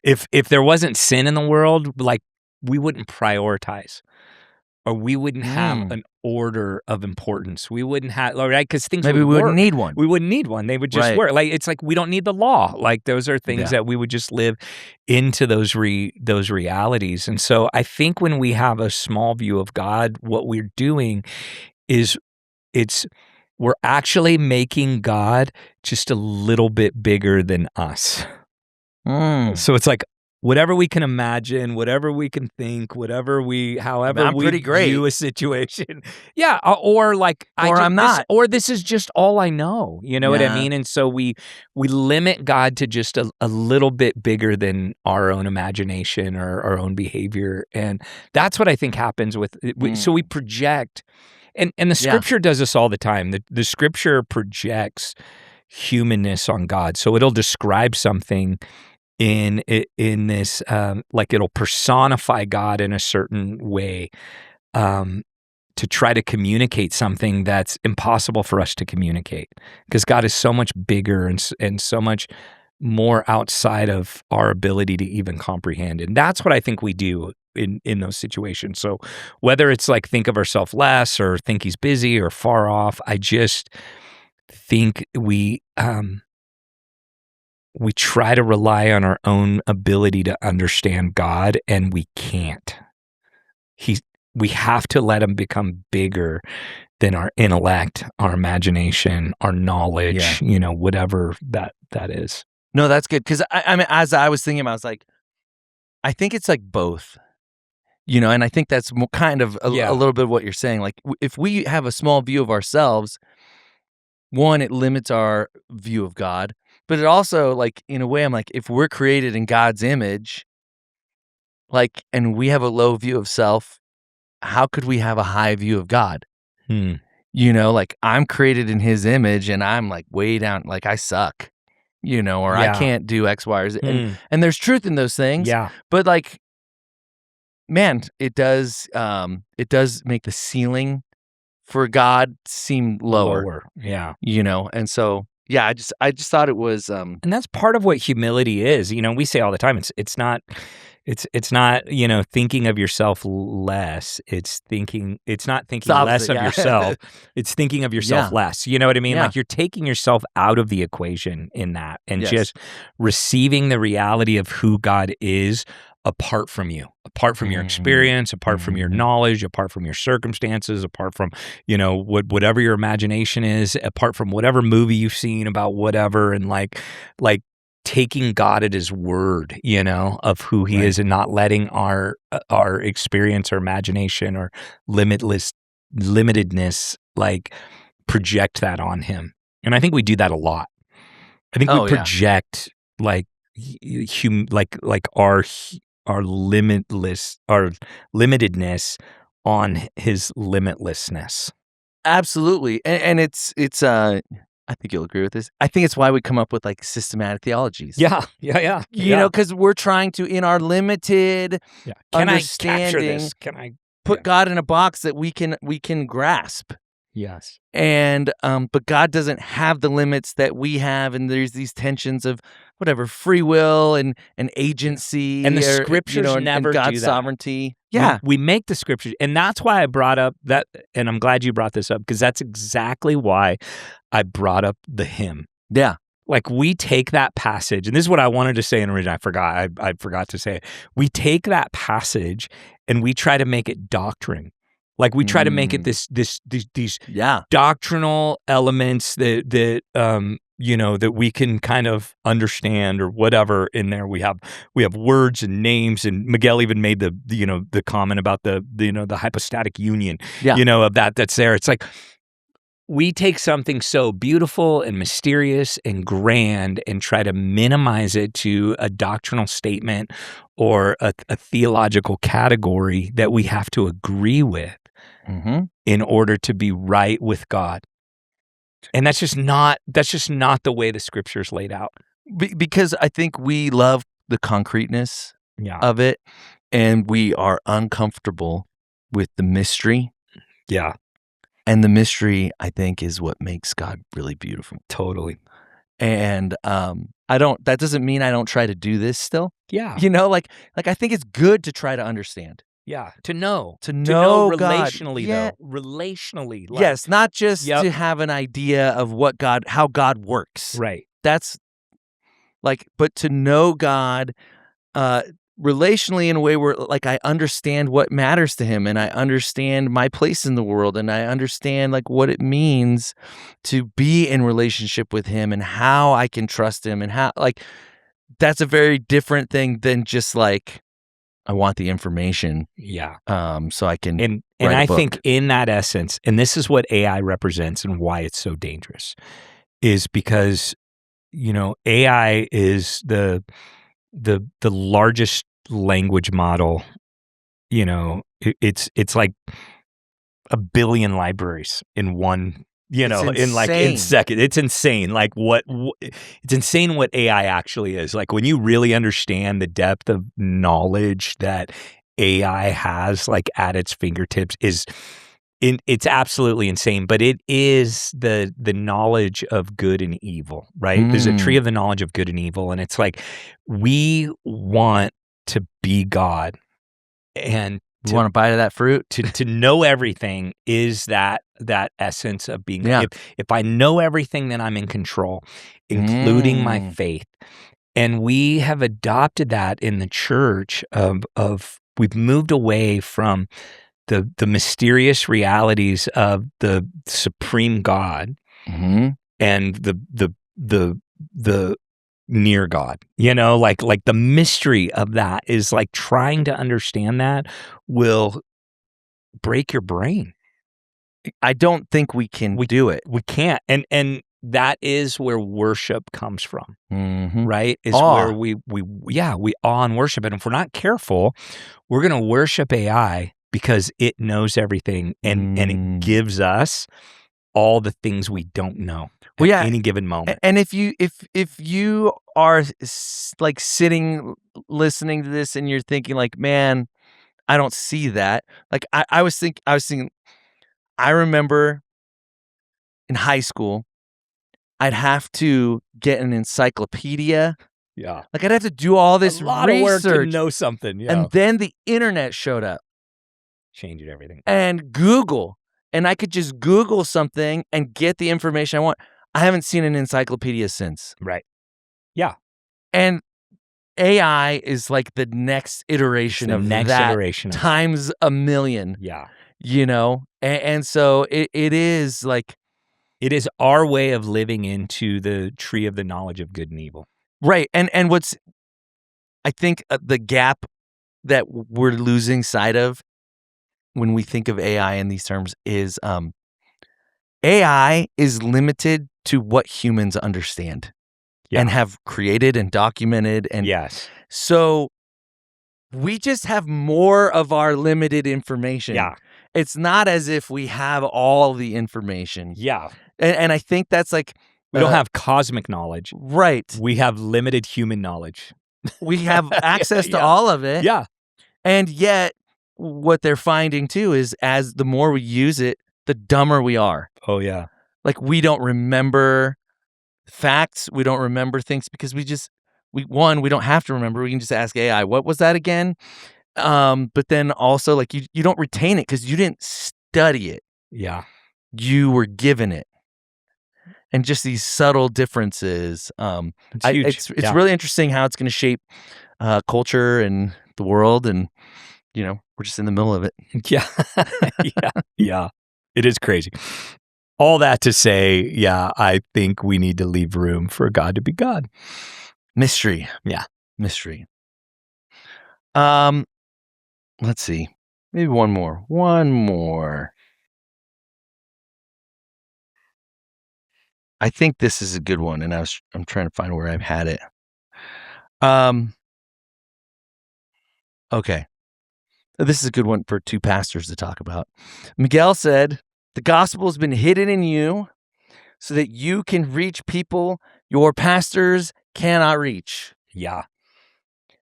if there wasn't sin in the world, like we wouldn't prioritize, or we wouldn't have an order of importance. We wouldn't have, right? Because things maybe would we work. wouldn't need one. We wouldn't need one. They would just work. Like it's like we don't need the law. Like those are things that we would just live into those realities. And so I think when we have a small view of God, what we're doing is we're actually making God just a little bit bigger than us. So it's like whatever we can imagine, whatever we can think, however we view a situation. Yeah. Or like, I'm not. Or this is just all I know. You know what I mean? And so we limit God to just a little bit bigger than our own imagination or our own behavior. And that's what I think happens with, so we project. And the scripture does this all the time. The scripture projects humanness on God. So it'll describe something in this, like it'll personify God in a certain way to try to communicate something that's impossible for us to communicate. Because God is so much bigger and so much more outside of our ability to even comprehend. And that's what I think we do in those situations. So whether it's like think of ourselves less or think he's busy or far off, I just think we try to rely on our own ability to understand God, and we can't. We have to let him become bigger than our intellect, our imagination, our knowledge, whatever that is. No, that's good. Because I mean, as I was thinking, I was like, I think it's like both. And I think that's kind of a little bit of what you're saying. Like, if we have a small view of ourselves, one, it limits our view of God, but it also, like, in a way, I'm like, if we're created in God's image, like, and we have a low view of self, how could we have a high view of God? Like, I'm created in his image, and I'm like way down, like I suck, or I can't do X, Y, or Z. And there's truth in those things. Yeah. But like, man, it does make the ceiling for God seem lower. Yeah. And so yeah, I just thought it was And that's part of what humility is. We say all the time, it's not thinking of yourself less. It's not thinking less opposite, of yeah. yourself. It's thinking of yourself less. You know what I mean? Yeah. Like you're taking yourself out of the equation in that and Yes. just receiving the reality of who God is apart from you, apart from your experience, apart from your knowledge, apart from your circumstances, apart from, whatever your imagination is, apart from whatever movie you've seen about whatever, and like taking God at his word, of who he is, and not letting our experience or imagination or limitedness like project that on him. And I think we do that a lot. I think we project like our limitedness on his limitlessness. Absolutely. And it's I think you'll agree with this. I think it's why we come up with like systematic theologies. Yeah. Because we're trying to, in our limited understanding, I capture this? Can I put God in a box that we can grasp? Yes. And but God doesn't have the limits that we have, and there's these tensions of whatever free will and agency, and the scriptures never and God's do that. Sovereignty. Yeah, we make the scriptures, and that's why I brought up that, and I'm glad you brought this up, because that's exactly why I brought up the hymn. Yeah, like we take that passage, and this is what I wanted to say in original. I forgot. I forgot to say it. We take that passage and we try to make it doctrine. Like we try to make it these doctrinal elements that that we can kind of understand or whatever in there. We have words and names, and Miguel even made the comment about the hypostatic union, of that's there. It's like we take something so beautiful and mysterious and grand and try to minimize it to a doctrinal statement or a theological category that we have to agree with in order to be right with God. And that's just not the way the scripture's laid out. Because I think we love the concreteness of it, and we are uncomfortable with the mystery. Yeah. And the mystery, I think, is what makes God really beautiful. Totally. And that doesn't mean I don't try to do this still. Yeah. Like I think it's good to try to understand. Yeah, to know God. relationally, though. Relationally. Yes, not just to have an idea of how God works. Right. That's but to know God relationally in a way where like I understand what matters to him, and I understand my place in the world, and I understand like what it means to be in relationship with him, and how I can trust him, and how that's a very different thing than just like I want the information. Yeah. So I can and I think in that essence, and this is what AI represents and why it's so dangerous, is because AI is the largest language model. It's like a billion libraries in one. In second. It's insane. Like it's insane what AI actually is. Like when you really understand the depth of knowledge that AI has like at its fingertips it's absolutely insane. But it is the knowledge of good and evil, right? There's a tree of the knowledge of good and evil. And it's like, we want to be God, and we want to bite of that fruit. To know everything is that essence of being. Yeah. If I know everything, then I'm in control, including my faith. And we have adopted that in the church of we've moved away from the mysterious realities of the supreme God and the near God, like the mystery of that is like trying to understand that will break your brain. I don't think we can do it. We can't. And that is where worship comes from, right? Is awe. Where we awe and worship. And if we're not careful, we're going to worship AI because it knows everything and it gives us all the things we don't know at any given moment. And if you are like sitting listening to this and you're thinking like, man, I don't see that. Like I was thinking, I remember in high school I'd have to get an encyclopedia. Yeah. Like I'd have to do all this a lot research. of work to know something. Yeah. And then the internet showed up. Changing everything. And Google. And I could just Google something and get the information I want. I haven't seen an encyclopedia since. Right. Yeah. And AI is like the next iteration of that times a million. Yeah. You know? And so it is like... It is our way of living into the tree of the knowledge of good and evil. Right. And what's... I think the gap that we're losing sight of when we think of AI in these terms is AI is limited to what humans understand and have created and documented. And yes. So we just have more of our limited information. Yeah. It's not as if we have all the information. Yeah. And I think that's like... We don't have cosmic knowledge. Right. We have limited human knowledge. We have access to all of it. Yeah. And yet, what they're finding too is as the more we use it, the dumber we are. Oh, yeah. Like we don't remember facts. We don't remember things because we don't have to remember. We can just ask AI, what was that again? But then also like you don't retain it because you didn't study it. Yeah. You were given it. And just these subtle differences. It's huge. It's really interesting how it's going to shape culture and the world. And, you know, we're just in the middle of it. Yeah. Yeah. It is crazy. All that to say, yeah, I think we need to leave room for God to be God. Mystery. Yeah. Mystery. Let's see. Maybe one more. I think this is a good one, and I'm trying to find where I've had it. Okay. This is a good one for two pastors to talk about. Miguel said, "The gospel has been hidden in you so that you can reach people your pastors cannot reach." Yeah.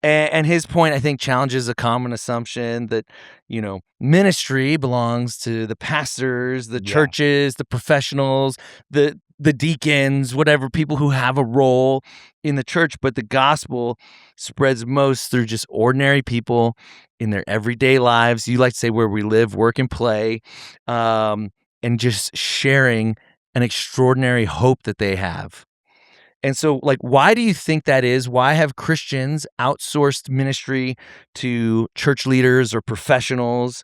And his point, I think, challenges a common assumption that, you know, ministry belongs to the pastors, the churches, the professionals, the deacons, whatever, people who have a role in the church. But the gospel spreads most through just ordinary people in their everyday lives. You like to say where we live, work, and play, and just sharing an extraordinary hope that they have. And so, like, why do you think that is? Why have Christians outsourced ministry to church leaders or professionals?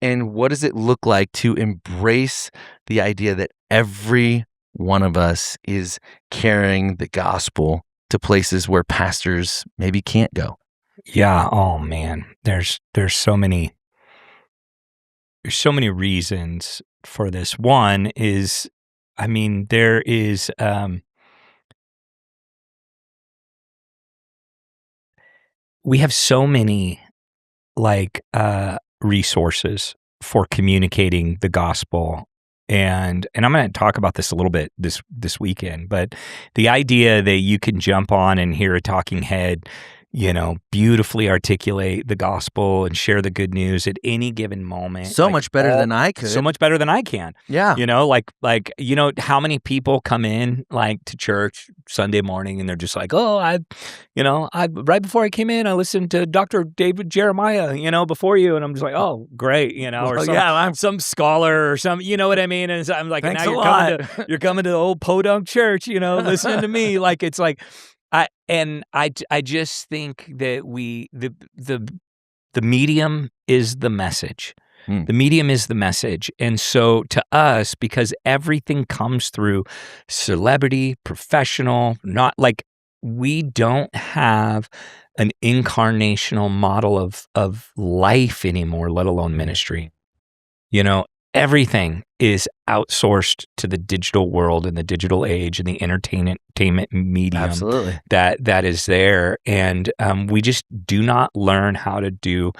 And what does it look like to embrace the idea that every one of us is carrying the gospel to places where pastors maybe can't go? Yeah. Oh man, there's so many reasons for this. One is, I mean, there is we have so many like resources for communicating the gospel. And I'm going to talk about this a little bit this weekend, but the idea that you can jump on and hear a talking head, you know, beautifully articulate the gospel and share the good news at any given moment. So like much better than I could. So much better than I can. Yeah. You know, like, you know, how many people come in like to church Sunday morning and they're just like, oh, I right before I came in, I listened to Dr. David Jeremiah, you know, before you. And I'm just like, oh, great. You know, or I'm some scholar or some, you know what I mean? And so I'm like, thanks now you're coming to the old podunk church, you know, listening to me. Like, it's like, I just think that the medium is the message. The medium is the message. And so to us, because everything comes through celebrity, professional, not like we don't have an incarnational model of life anymore, let alone ministry. You know, everything is outsourced to the digital world and the digital age and the entertainment medium. Absolutely. that is there. And we just do not learn how to do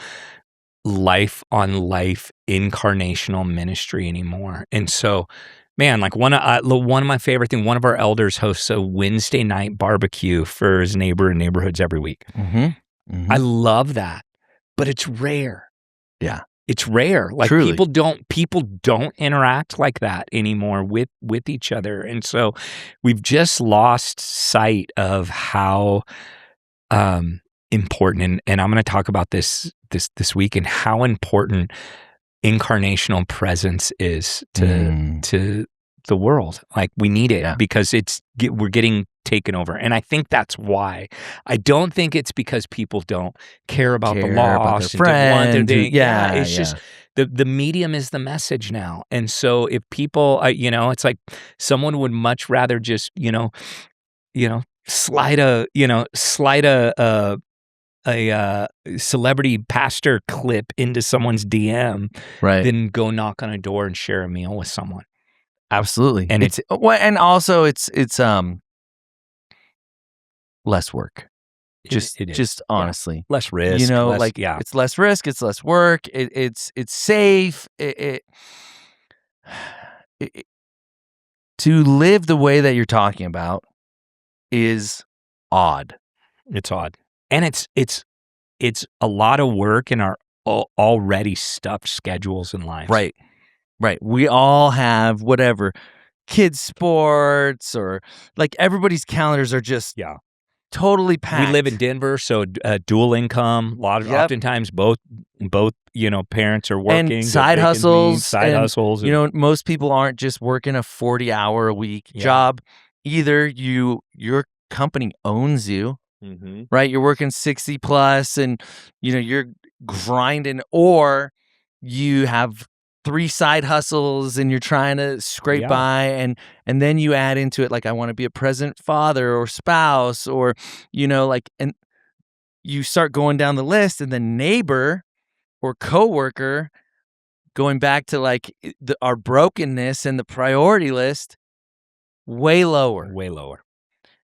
life on life incarnational ministry anymore. And so, man, like one of my favorite things, one of our elders hosts a Wednesday night barbecue for his neighbor and neighborhoods every week. I love that, but it's rare. Yeah. It's rare. Like Truly. people don't interact like that anymore with each other. And so we've just lost sight of how important, and I'm going to talk about this week, and how important incarnational presence is to the world. Like, we need it because we're getting taken over. And I think that's why. I don't think it's because people don't care about the lost and friend. It's just the medium is the message now. And so if people, it's like someone would much rather just, slide a celebrity pastor clip into someone's DM than go knock on a door and share a meal with someone. Absolutely. And it's also it's less work. Just honestly, less risk. It's less risk. It's less work. It's safe. To live the way that you're talking about is odd. It's odd, and it's a lot of work in our already stuffed schedules in life. Right. We all have whatever kids' sports, or like everybody's calendars are just totally packed. We live in Denver, so dual income. Oftentimes both parents are working, and side hustles. And, most people aren't just working a 40-hour a week job. Either your company owns you, right? You're working 60 plus, and you're grinding, or you have 3 side hustles and you're trying to scrape by, and then you add into it, like, I want to be a present father or spouse, or and you start going down the list, and the neighbor or coworker, going back to like our brokenness and the priority list, way lower.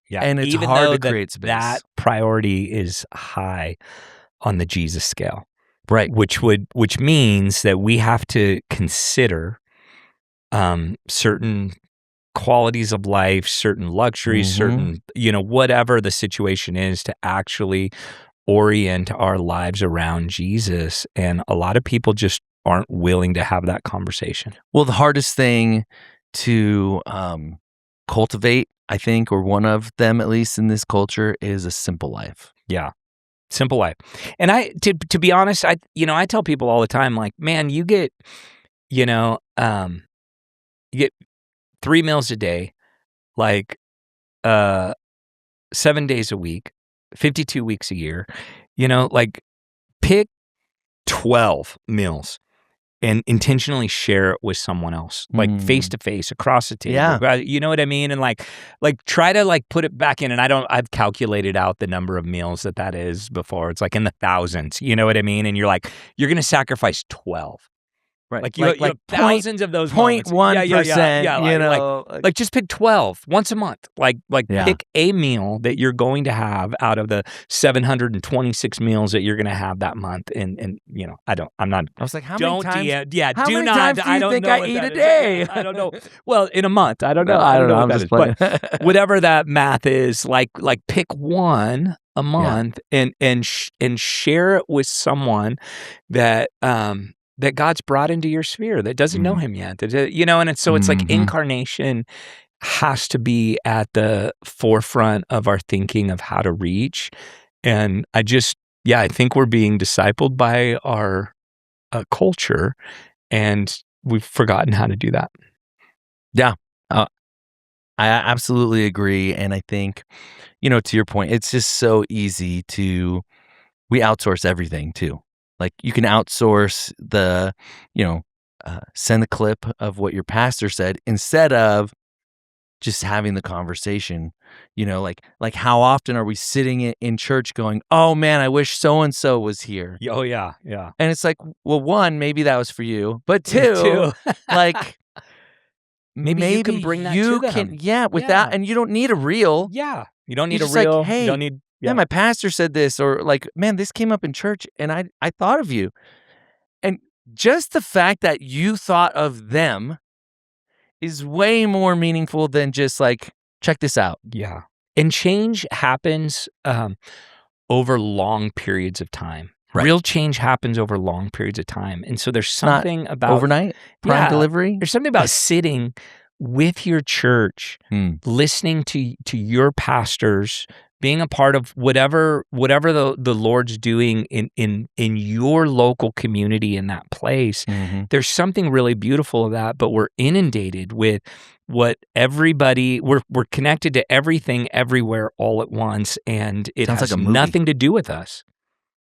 Yeah, and it's even hard though to create space. That priority is high on the Jesus scale. Right. Which means that we have to consider certain qualities of life, certain luxuries, certain, whatever the situation is, to actually orient our lives around Jesus. And a lot of people just aren't willing to have that conversation. Well, the hardest thing to cultivate, I think, or one of them at least in this culture, is a simple life. Yeah. Simple life. And to be honest, I tell people all the time, like, man, you get 3 meals a day, like 7 days a week, 52 weeks a year, like, pick 12 meals and intentionally share it with someone else, like face to face, across the table. Yeah. You know what I mean? And like try to like put it back in. And I've calculated out the number of meals that is before. It's like in the thousands. You know what I mean? And you're like, you're going to sacrifice 12. Right. Like you have thousands of those 0.1%, like just pick 12 once a month. Like pick a meal that you're going to have out of the 726 meals that you're going to have that month. And I was like, how many times? How many times do you think I eat a day? I don't know. Well, in a month, I don't know. I don't know. I'm just playing. But whatever that math is, like pick one a month and share it with someone that that God's brought into your sphere that doesn't know him yet. And so it's like incarnation has to be at the forefront of our thinking of how to reach. And I think we're being discipled by our culture, and we've forgotten how to do that. Yeah. I absolutely agree. And I think, to your point, it's just so easy we outsource everything too. Like, you can outsource the, send the clip of what your pastor said instead of just having the conversation. Like how often are we sitting in church going, oh man, I wish so-and-so was here. Oh yeah. And it's like, well, one, maybe that was for you, but two, like maybe you can bring that to them. That, and you don't need a reel. Yeah. You don't need a reel. Like, hey, you don't need. Yeah, my pastor said this, or like, man, this came up in church and I thought of you. And just the fact that you thought of them is way more meaningful than just like, check this out. Yeah. And change happens over long periods of time, Real change happens over long periods of time. And so there's something about overnight prime delivery. There's something about sitting with your church, listening to your pastors, being a part of whatever the Lord's doing in your local community in that place. There's something really beautiful of that, but we're inundated with what everybody we're connected to everything everywhere all at once, and it Sounds has like a movie. nothing to do with us.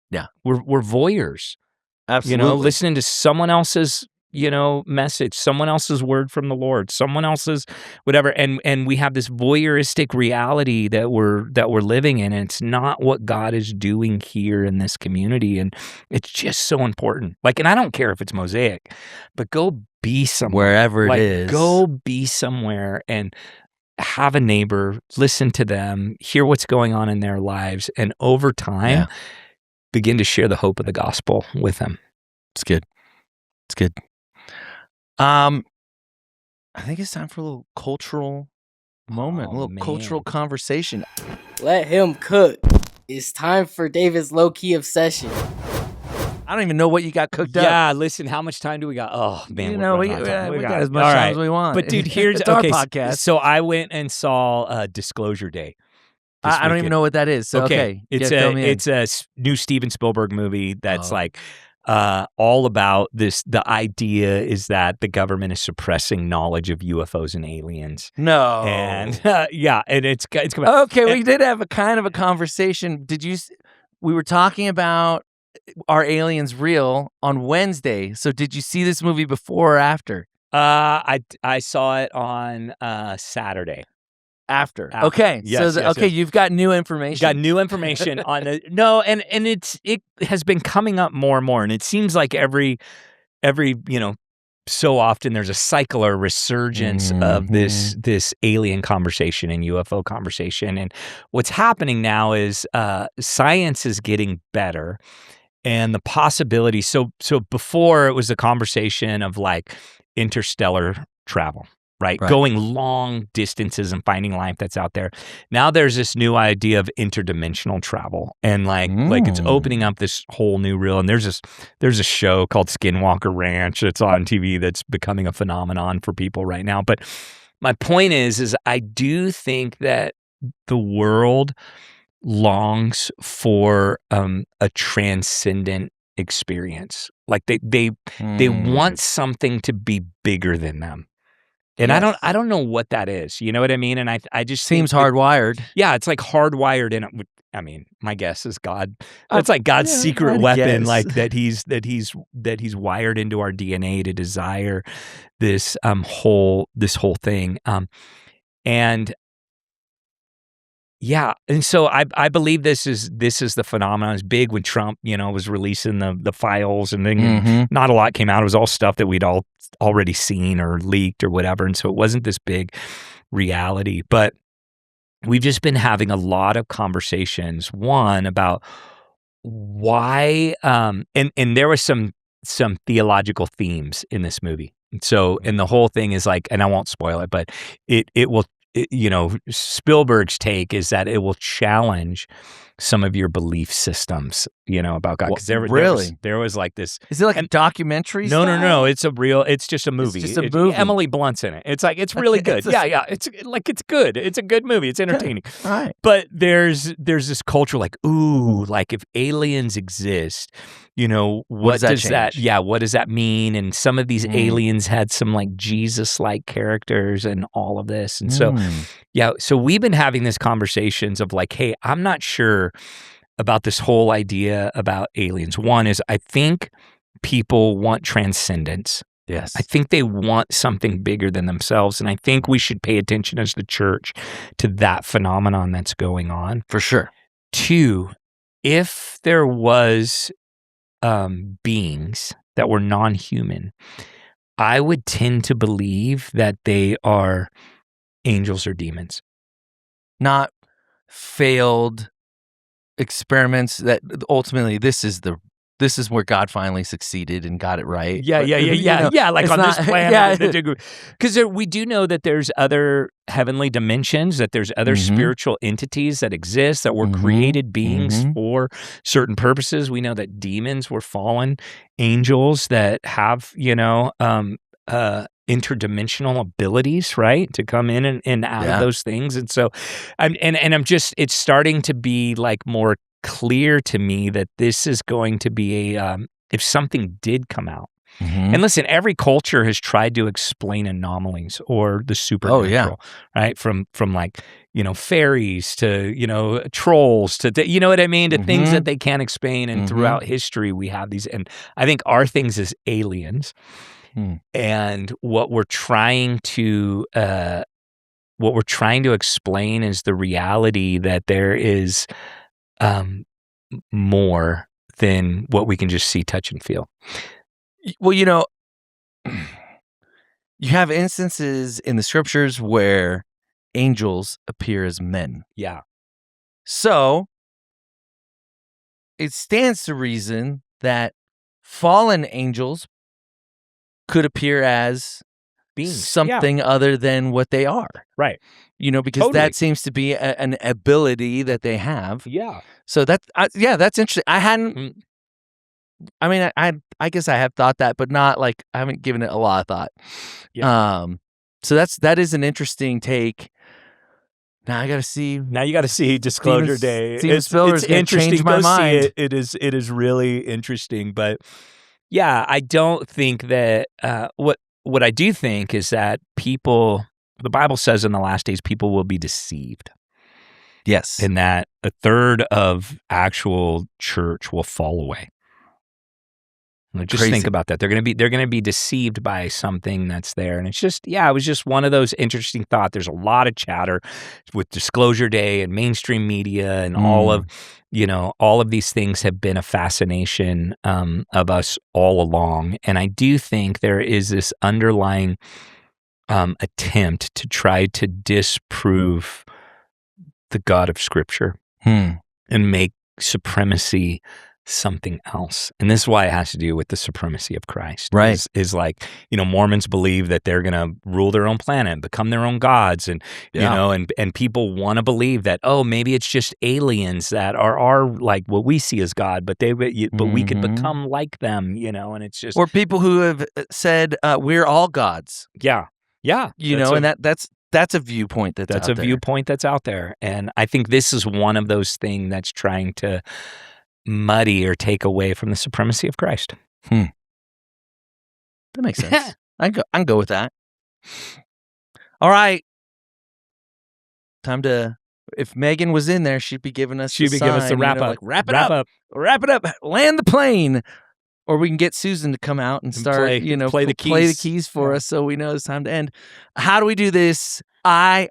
Yeah. We're voyeurs. Absolutely. Listening to someone else's message, someone else's word from the Lord, someone else's whatever, and we have this voyeuristic reality that we're living in, and it's not what God is doing here in this community, and it's just so important. And I don't care if it's Mosaic, but go be somewhere. Wherever it is. Go be somewhere and have a neighbor, listen to them, hear what's going on in their lives, and over time, begin to share the hope of the gospel with them. It's good. It's good. I think it's time for a little cultural moment, a little cultural conversation. Let him cook. It's time for David's low-key obsession. I don't even know what you got cooked up. Yeah, listen, how much time do we got? Oh, man. We got as much time as we want. But dude, here's it's our podcast. So I went and saw Disclosure Day. I don't even know what that is. So, okay. It's a new Steven Spielberg movie that's all about this. The idea is that the government is suppressing knowledge of UFOs and aliens. No. And and it's coming. Okay, we did have a kind of a conversation. We were talking about Are Aliens Real on Wednesday. So did you see this movie before or after? I saw it on Saturday. After. Okay. Yes, yes. You've got new information. Got new information on the and it has been coming up more and more, and it seems like every so often there's a cycle or resurgence of this alien conversation and UFO conversation. And what's happening now is science is getting better, and the possibility. So before it was a conversation of interstellar travel. Right? Going long distances and finding life that's out there. Now there's this new idea of interdimensional travel, and it's opening up this whole new realm. And there's a show called Skinwalker Ranch that's on TV that's becoming a phenomenon for people right now. But my point is I do think that the world longs for a transcendent experience. They want something to be I than them. And yes. I don't know what that is. You know what I mean? And I just seems hardwired. Yeah, it's hardwired in. I mean, my guess is God. It's like God's secret weapon, that he's wired into our DNA to desire this whole thing. And so I believe this is the phenomenon. It's big when Trump, was releasing the files, and then not a lot came out. It was all stuff that we'd all already seen or leaked or whatever, and so it wasn't this big reality. But we've just been having a lot of conversations. One about why, and there were some theological themes in this movie. So, and the whole thing is and I won't spoil it, but it will. Spielberg's take is that it will challenge some of your belief systems, about God. Because there was this. Is it a documentary? No. It's just a movie. It's just a movie. Emily Blunt's in it. It's really good. It's good. It's a good movie. It's entertaining. All right. But there's this culture if aliens exist, what does that? Yeah, what does that mean? And some of these aliens had some Jesus-like characters and all of this, and so so we've been having these conversations of hey, I'm not sure about this whole idea about aliens. One is I think people want transcendence. Yes. I think they want something bigger than themselves, and I think we should pay attention as the church to that phenomenon that's going on. For sure. Two, if there was beings that were non-human, I would tend to believe that they are angels or demons. Not failed experiments that ultimately this is the this is where God finally succeeded and got it right. Yeah. Like on this planet. Because we do know that there's other heavenly dimensions, that there's other spiritual entities that exist, that were created beings for certain purposes. We know that demons were fallen angels that have, interdimensional abilities, right, to come in and out of those things. And so, it's starting to be like more clear to me that this is going to be if something did come out. And listen, every culture has tried to explain anomalies or the supernatural, right? From like, fairies to, trolls to, you know what I mean? To things that they can't explain. And throughout history, we have these, and I think our things is aliens. And what we're trying to explain is the reality that there is more than what we can just see, touch, and feel. Well, you have instances in the scriptures where angels appear as men. Yeah. So it stands to reason that fallen angels could appear as beings, something other than what they are. Right. Because that seems to be an ability that they have. Yeah. So that's interesting. I hadn't, I guess I have thought that, but not like, I haven't given it a lot of thought. Yeah. So that is an interesting take. Now you got to see Disclosure Day. Steven Spielberg's going to change my mind. It is really interesting, but yeah, I don't think that what I do think is that the Bible says in the last days, people will be deceived. Yes. And that a third of actual church will fall away. Just think about that. They're going to be deceived by something that's there. And it's just, it was just one of those interesting thoughts. There's a lot of chatter with Disclosure Day and mainstream media and all of these things have been a fascination of us all along. And I do think there is this underlying attempt to try to disprove the God of Scripture and make supremacy something else. And this is why it has to do with the supremacy of Christ. Right. Is like, Mormons believe that they're going to rule their own planet and become their own gods. And, and people want to believe that, maybe it's just aliens that are like what we see as God, but we could become like them, and it's just. Or people who have said, we're all gods. Yeah. Yeah. And that's a viewpoint that's out there. Viewpoint that's out there. And I think this is one of those things that's trying to muddy or take away from the supremacy of Christ. That makes sense. I can go with that. All right. Time to. If Megan was in there, she'd be giving us. She'd be giving us the wrap up. Like, wrap it up. Land the plane. Or we can get Susan to come out and start, play the keys for us, so we know it's time to end. How do we do this? IRL.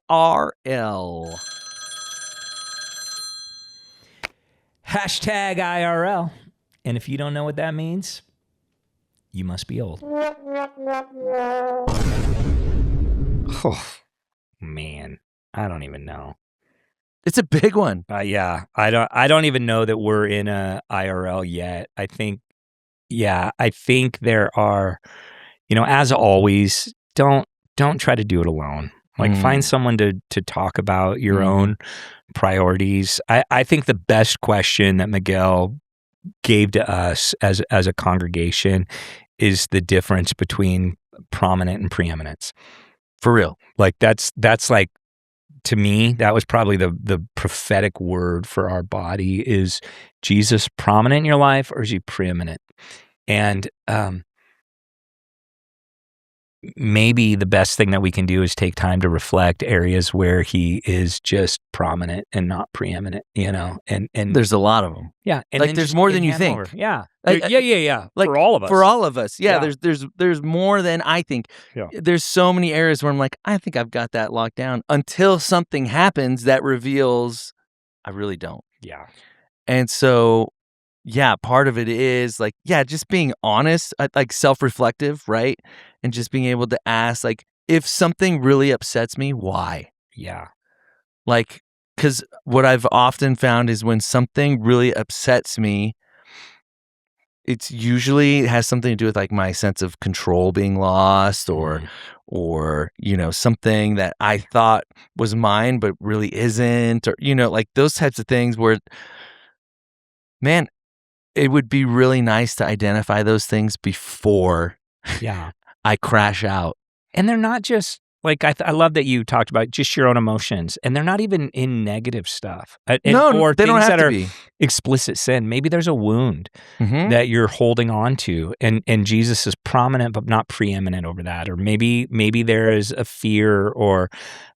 #IRL. And if you don't know what that means, you must be old. Oh, man. I don't even know. It's a big one. Yeah. I don't even know that we're in a IRL yet. I think there are, as always, don't try to do it alone. Like find someone to talk about your own priorities. I think the best question that Miguel gave to us as a congregation is the difference between prominent and preeminence. For real. Like that's like, to me, that was probably the prophetic word for our body. Is Jesus prominent in your life, or is he preeminent? And maybe the best thing that we can do is take time to reflect areas where he is just prominent and not preeminent, and there's a lot of them. Yeah. And like there's more than you think. Over. Yeah. Yeah. Like for all of us. For all of us. Yeah. There's more than I think. Yeah. There's so many areas where I'm like, I think I've got that locked down, until something happens that reveals I really don't. Yeah. And so, yeah, part of it is like, just being honest, like self-reflective, right? And just being able to ask, like, if something really upsets me, why? Yeah. Like, because what I've often found is when something really upsets me, it's usually has something to do with like my sense of control being lost, or something that I thought was mine but really isn't, or like those types of things where, man, it would be really nice to identify those things before I crash out. And they're not just like, I love that you talked about just your own emotions, and they're not even in negative stuff. Or they don't things have that to are be explicit sin. Maybe there's a wound that you're holding on to, and Jesus is prominent but not preeminent over that. Or maybe there is a fear or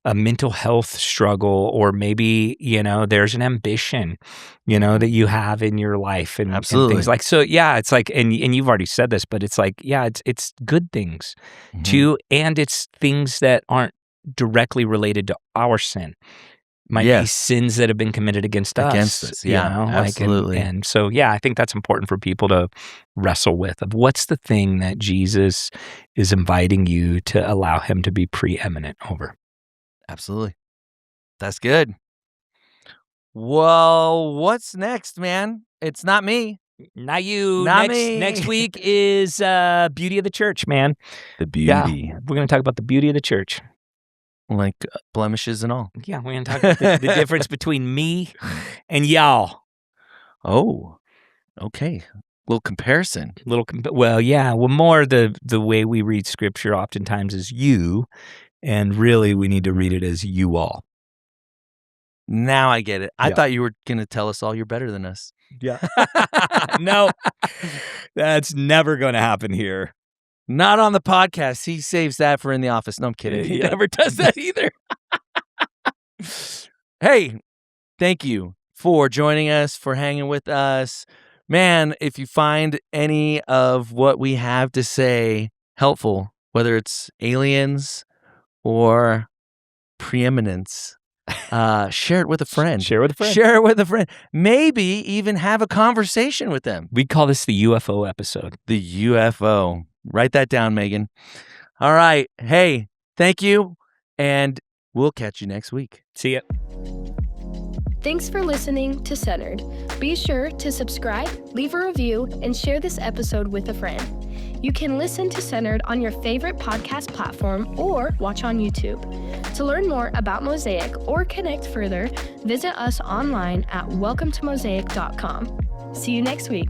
a mental health struggle, or maybe there's an ambition that you have in your life, and things like so. Yeah, it's like, and you've already said this, but it's like, yeah, it's good things too, and it's things that aren't directly related to our sin. Might be sins that have been committed against us. Absolutely. And so, I think that's important for people to wrestle with. Of what's the thing that Jesus is inviting you to allow him to be preeminent over? Absolutely. That's good. Well, what's next, man? It's not me. Not you. Not me. Next week is beauty of the church, man. The beauty. Yeah, we're going to talk about the beauty of the church. Like blemishes and all. Yeah, we're going to talk about the difference between me and y'all. Oh, okay. Little comparison. Well, more the way we read scripture oftentimes is you, and really we need to read it as you all. Now I get it. I thought you were going to tell us all you're better than us. Yeah. No, that's never going to happen here. Not on the podcast. He saves that for in the office. No, I'm kidding. He never does that either. Hey, thank you for joining us, for hanging with us. Man, if you find any of what we have to say helpful, whether it's aliens or preeminence, share it with a friend. Share it with a friend. Maybe even have a conversation with them. We call this the UFO episode. The UFO. Write that down, Megan. All right. Hey, thank you, and we'll catch you next week. See ya. Thanks for listening to Centered. Be sure to subscribe, leave a review, and share this episode with a friend. You can listen to Centered on your favorite podcast platform or watch on YouTube. To learn more about Mosaic or connect further, visit us online at welcometomosaic.com. See you next week.